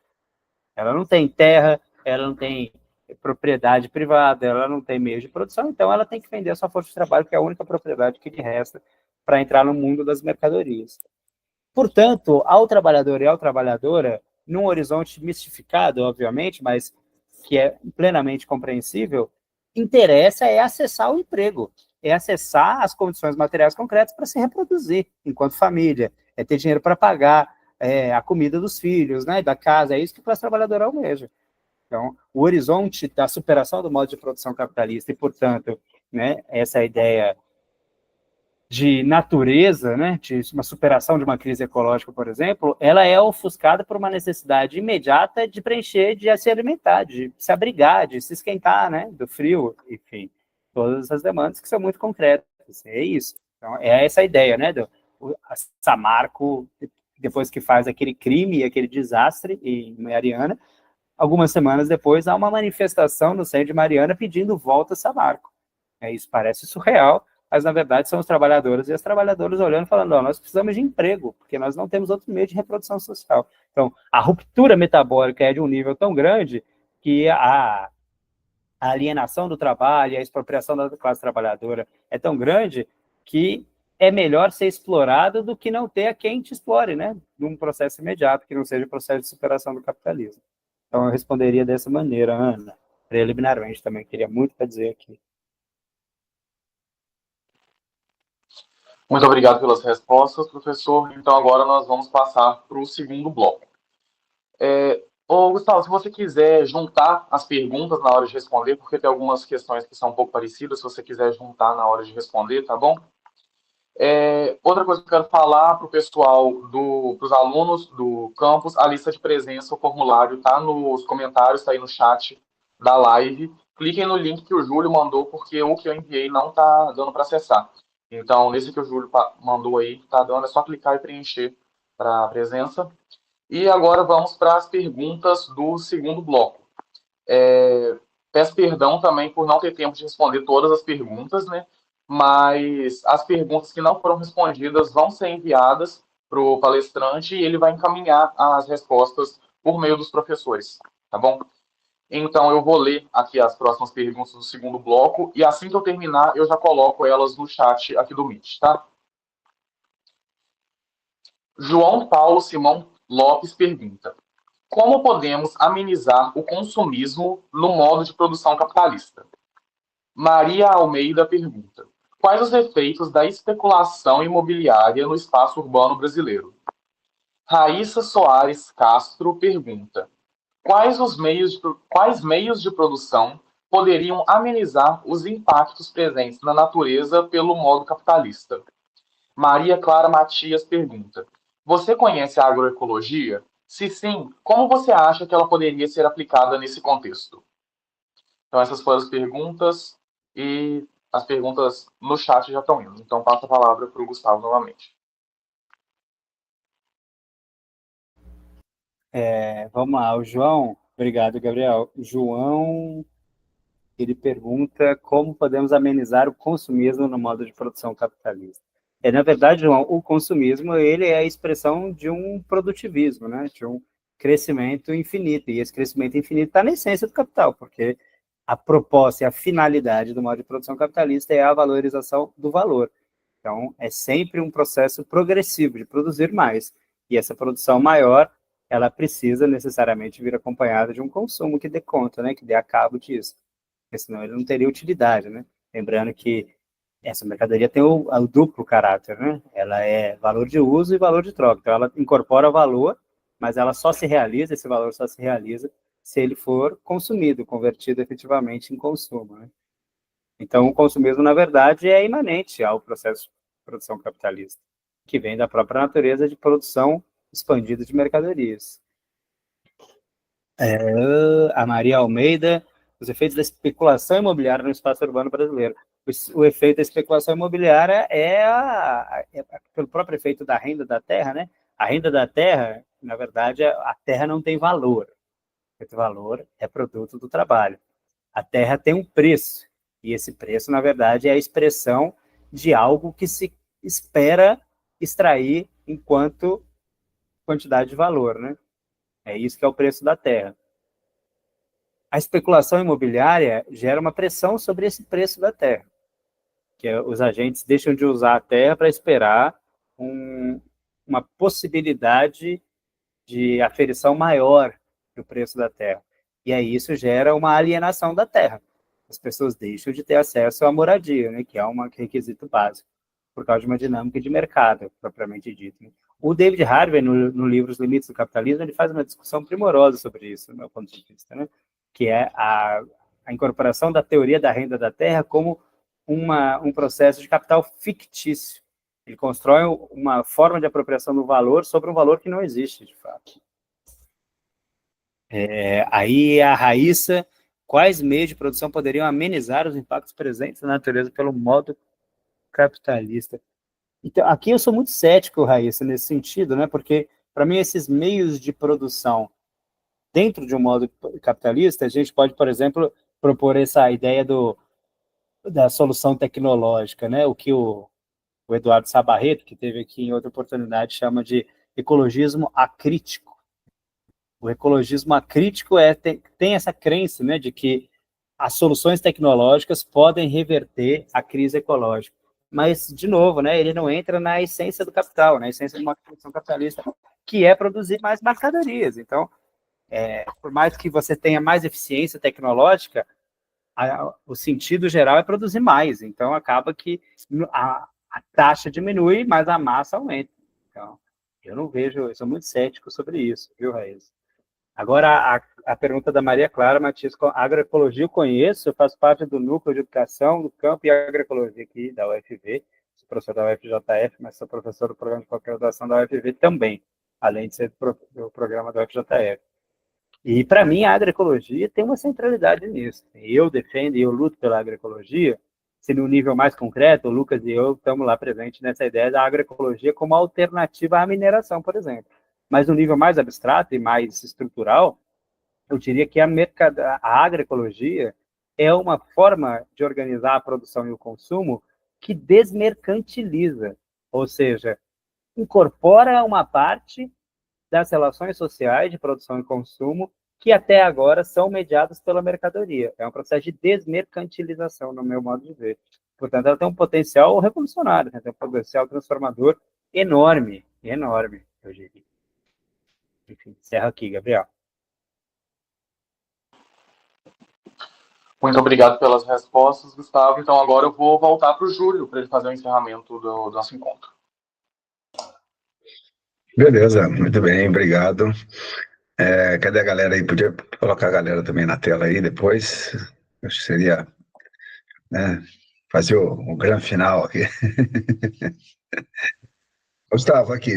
Ela não tem terra, ela não tem propriedade privada, ela não tem meios de produção, então ela tem que vender a sua força de trabalho, que é a única propriedade que lhe resta para entrar no mundo das mercadorias. Portanto, ao trabalhador e à trabalhadora, num horizonte mistificado, obviamente, mas que é plenamente compreensível, interessa é acessar o emprego, é acessar as condições materiais concretas para se reproduzir enquanto família, é ter dinheiro para pagar a comida dos filhos, né, da casa, é isso que a classe trabalhadora almeja. Então, o horizonte da superação do modo de produção capitalista e, portanto, né, essa ideia de natureza, né, de uma superação de uma crise ecológica, por exemplo, ela é ofuscada por uma necessidade imediata de preencher, de se alimentar, de se abrigar, de se esquentar, né, do frio, enfim, todas as demandas que são muito concretas, é isso. Então, é essa ideia, né, a Samarco, depois que faz aquele crime, aquele desastre em Mariana, algumas semanas depois há uma manifestação no centro de Mariana pedindo volta a Samarco. Isso parece surreal, mas na verdade são os trabalhadores e as trabalhadoras olhando e falando, nós precisamos de emprego, porque nós não temos outro meio de reprodução social. Então, a ruptura metabólica é de um nível tão grande que a alienação do trabalho, a expropriação da classe trabalhadora é tão grande que é melhor ser explorado do que não ter a quem te explore, né? Num processo imediato, que não seja o processo de superação do capitalismo. Então, eu responderia dessa maneira, Ana. Preliminarmente também, queria muito dizer aqui. Muito obrigado pelas respostas, professor. Então, agora nós vamos passar para o segundo bloco. Ô, Gustavo, se você quiser juntar as perguntas na hora de responder, porque tem algumas questões que são um pouco parecidas, se você quiser juntar na hora de responder, tá bom? Outra coisa que eu quero falar para o pessoal, para os alunos do campus, a lista de presença, o formulário está nos comentários, está aí no chat da live. Cliquem no link que o Júlio mandou, porque o que eu enviei não está dando para acessar. Então, nesse que o Júlio mandou aí, está dando, é só clicar e preencher para a presença. E agora vamos para as perguntas do segundo bloco. Peço perdão também por não ter tempo de responder todas as perguntas, né? Mas as perguntas que não foram respondidas vão ser enviadas para o palestrante e ele vai encaminhar as respostas por meio dos professores, tá bom? Então, eu vou ler aqui as próximas perguntas do segundo bloco e assim que eu terminar, eu já coloco elas no chat aqui do Meet, tá? João Paulo Simão Lopes pergunta: como podemos amenizar o consumismo no modo de produção capitalista? Maria Almeida pergunta: quais os efeitos da especulação imobiliária no espaço urbano brasileiro? Raíssa Soares Castro pergunta: quais meios de produção poderiam amenizar os impactos presentes na natureza pelo modo capitalista? Maria Clara Matias pergunta: você conhece a agroecologia? Se sim, como você acha que ela poderia ser aplicada nesse contexto? Então, essas foram as perguntas e as perguntas no chat já estão indo. Então, passo a palavra para o Gustavo novamente. Vamos lá, o João, obrigado, Gabriel. O João, ele pergunta como podemos amenizar o consumismo no modo de produção capitalista. Na verdade, João, o consumismo, ele é a expressão de um produtivismo, né? De um crescimento infinito, e esse crescimento infinito está na essência do capital, porque a proposta e a finalidade do modo de produção capitalista é a valorização do valor. Então, é sempre um processo progressivo de produzir mais, e essa produção maior, ela precisa necessariamente vir acompanhada de um consumo que dê conta, né? Que dê a cabo disso, porque senão ele não teria utilidade, né? Lembrando que essa mercadoria tem o duplo caráter, né? Ela é valor de uso e valor de troca. Então, ela incorpora valor, mas ela só se realiza, esse valor só se realiza se ele for consumido, convertido efetivamente em consumo, né? Então, o consumismo, na verdade, é imanente ao processo de produção capitalista, que vem da própria natureza de produção expandida de mercadorias. A Maria Almeida, os efeitos da especulação imobiliária no espaço urbano brasileiro. O efeito da especulação imobiliária é pelo próprio efeito da renda da terra, né? A renda da terra, na verdade, a terra não tem valor. O valor é produto do trabalho. A terra tem um preço, e esse preço, na verdade, é a expressão de algo que se espera extrair enquanto quantidade de valor, né? É isso que é o preço da terra. A especulação imobiliária gera uma pressão sobre esse preço da terra, que os agentes deixam de usar a terra para esperar uma possibilidade de aferição maior do preço da terra. E aí isso gera uma alienação da terra. As pessoas deixam de ter acesso à moradia, né, que é um requisito básico, por causa de uma dinâmica de mercado, propriamente dito, né? O David Harvey, no livro Os Limites do Capitalismo, ele faz uma discussão primorosa sobre isso, do meu ponto de vista, né? Que é a incorporação da teoria da renda da terra como um processo de capital fictício. Ele constrói uma forma de apropriação do valor sobre um valor que não existe, de fato. Aí a Raíssa, quais meios de produção poderiam amenizar os impactos presentes na natureza pelo modo capitalista? Então, aqui eu sou muito cético, Raíssa, nesse sentido, né? Porque, para mim, esses meios de produção dentro de um modo capitalista, a gente pode, por exemplo, propor essa ideia da solução tecnológica, né? O que o Eduardo Sabarreto, que teve aqui em outra oportunidade, chama de ecologismo acrítico. O ecologismo acrítico tem essa crença, né, de que as soluções tecnológicas podem reverter a crise ecológica. Mas, de novo, né, ele não entra na essência do capital, na essência de uma produção capitalista, que é produzir mais mercadorias. Então, por mais que você tenha mais eficiência tecnológica, o sentido geral é produzir mais. Então, acaba que a a taxa diminui, mas a massa aumenta. Então, eu não vejo, eu sou muito cético sobre isso, viu, Raíssa? Agora, a pergunta da Maria Clara Matias, agroecologia eu conheço, eu faço parte do núcleo de educação do campo e agroecologia aqui da UFV, sou professor da UFJF, mas sou professor do programa de pós-graduação da UFV também, além de ser do programa da UFJF. E, para mim, a agroecologia tem uma centralidade nisso. Eu defendo e eu luto pela agroecologia, se no nível mais concreto, o Lucas e eu estamos lá presentes nessa ideia da agroecologia como alternativa à mineração, por exemplo. Mas no nível mais abstrato e mais estrutural, eu diria que a agroecologia é uma forma de organizar a produção e o consumo que desmercantiliza, ou seja, incorpora uma parte das relações sociais de produção e consumo que até agora são mediadas pela mercadoria. É um processo de desmercantilização, no meu modo de ver. Portanto, ela tem um potencial revolucionário, tem um potencial transformador enorme, enorme, eu diria. Enfim, encerro aqui, Gabriel. Muito obrigado pelas respostas, Gustavo. Então, agora eu vou voltar para o Júlio, para ele fazer o encerramento do nosso encontro. Beleza, muito bem, obrigado. Cadê a galera aí? Podia colocar a galera também na tela aí depois? Acho que seria, né, fazer o grande final aqui. Gustavo, aqui,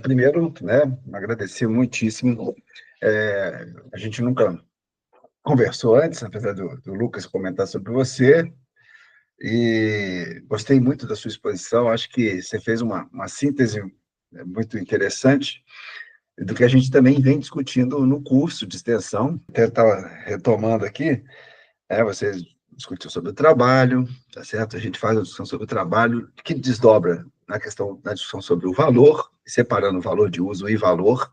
primeiro, né, agradecer muitíssimo. A gente nunca conversou antes, apesar do Lucas comentar sobre você, e gostei muito da sua exposição. Acho que você fez uma síntese muito interessante do que a gente também vem discutindo no curso de extensão. Até estava retomando aqui, você discutiu sobre o trabalho, tá certo? A gente faz a discussão sobre o trabalho, que desdobra na discussão sobre o valor, separando o valor de uso e valor,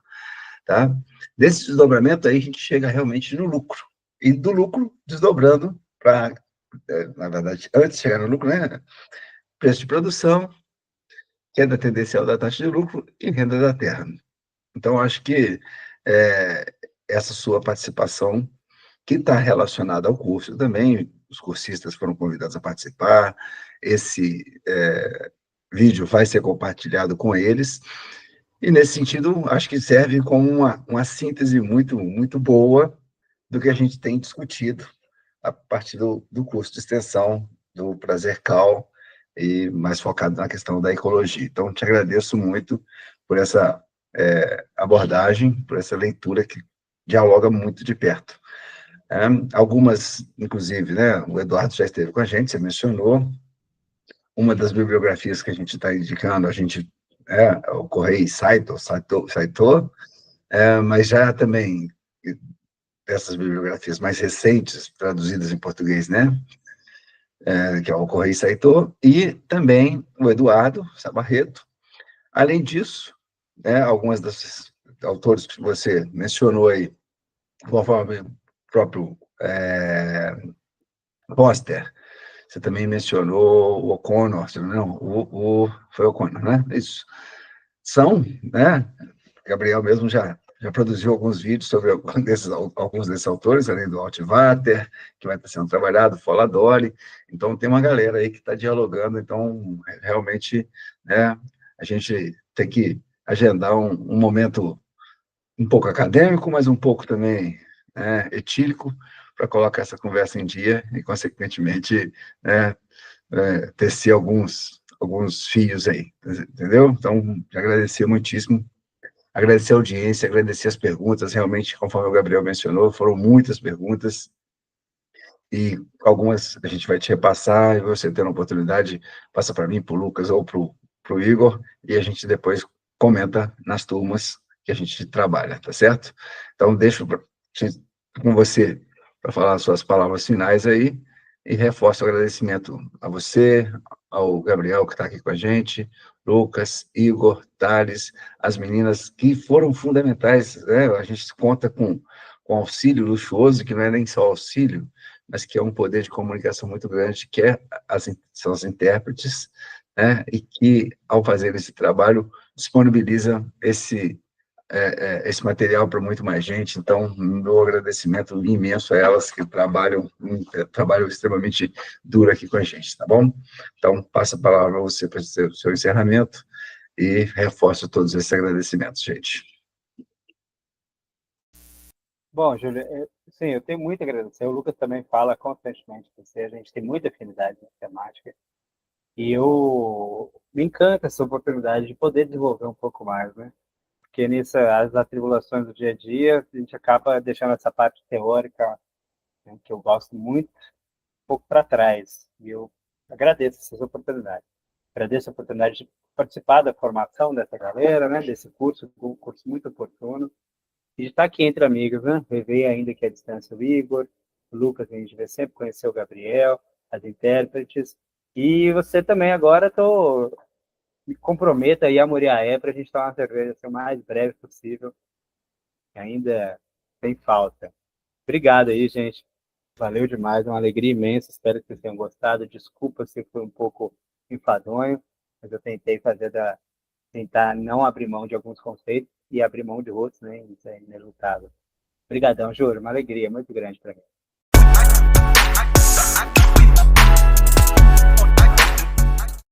tá? Desse desdobramento aí a gente chega realmente no lucro, e do lucro desdobrando para, na verdade, antes de chegar no lucro, né? Preço de produção, queda tendencial da taxa de lucro e renda da terra. Então, acho que essa sua participação, que está relacionada ao curso também, os cursistas foram convidados a participar, esse vídeo vai ser compartilhado com eles, e nesse sentido, acho que serve como uma síntese muito, muito boa do que a gente tem discutido a partir do curso de extensão do Prazer Cal, e mais focado na questão da ecologia. Então, te agradeço muito por essa abordagem, por essa leitura que dialoga muito de perto. Algumas, inclusive, né, o Eduardo já esteve com a gente, você mencionou, uma das bibliografias que a gente está indicando, o Kohei Saito, mas já também dessas bibliografias mais recentes, traduzidas em português, né, que é o Kohei Saito, e também o Eduardo Sabarreto. Além disso, algumas desses autores que você mencionou aí, conforme o próprio Foster, você também mencionou o O'Connor, não, foi o O'Connor, né? Isso. São, né? Gabriel mesmo já produziu alguns vídeos sobre alguns desses autores, além do Altvater, que vai estar sendo trabalhado, Foladori. Então, tem uma galera aí que está dialogando. Então, realmente, né, a gente tem que agendar um momento um pouco acadêmico, mas um pouco também etílico, para colocar essa conversa em dia e, consequentemente, tecer alguns fios aí, entendeu? Então, agradecer muitíssimo, agradecer a audiência, agradecer as perguntas, realmente, conforme o Gabriel mencionou, foram muitas perguntas, e algumas a gente vai te repassar, e você tendo a oportunidade, passa para mim, para o Lucas ou para o Igor, e a gente depois comenta nas turmas que a gente trabalha, tá certo? Então, deixo com você para falar as suas palavras finais aí, e reforço o agradecimento a você, ao Gabriel, que está aqui com a gente, Lucas, Igor, Thales, as meninas que foram fundamentais, né? A gente conta com auxílio luxuoso, que não é nem só auxílio, mas que é um poder de comunicação muito grande, que são as intérpretes, né? E que, ao fazer esse trabalho, disponibiliza esse material para muito mais gente. Então, meu agradecimento imenso a elas que trabalham extremamente duro aqui com a gente, tá bom? Então, passo a palavra a você para o seu encerramento e reforço todos esses agradecimentos, gente. Bom, Júlio, sim, eu tenho muito a agradecer. O Lucas também fala constantemente com você, a gente tem muita afinidade na temática. E me encanta essa oportunidade de poder desenvolver um pouco mais, né? Porque as atribulações do dia a dia, a gente acaba deixando essa parte teórica, né, que eu gosto muito, um pouco para trás. E eu agradeço essas oportunidades. Agradeço a oportunidade de participar da formação dessa galera, né? Desse curso, um curso muito oportuno. E de estar aqui entre amigos, né? Rever ainda que a distância o Igor, o Lucas, a gente vê sempre, conhecer o Gabriel, as intérpretes. E você também agora, me comprometo aí a Muriaé para a gente tomar uma cerveja assim, o mais breve possível, que ainda tem falta. Obrigado aí, gente. Valeu demais, uma alegria imensa. Espero que vocês tenham gostado. Desculpa se foi um pouco enfadonho, mas eu tentar não abrir mão de alguns conceitos e abrir mão de outros, né? Isso é inelutável. Obrigadão, Júlio. Uma alegria muito grande para mim.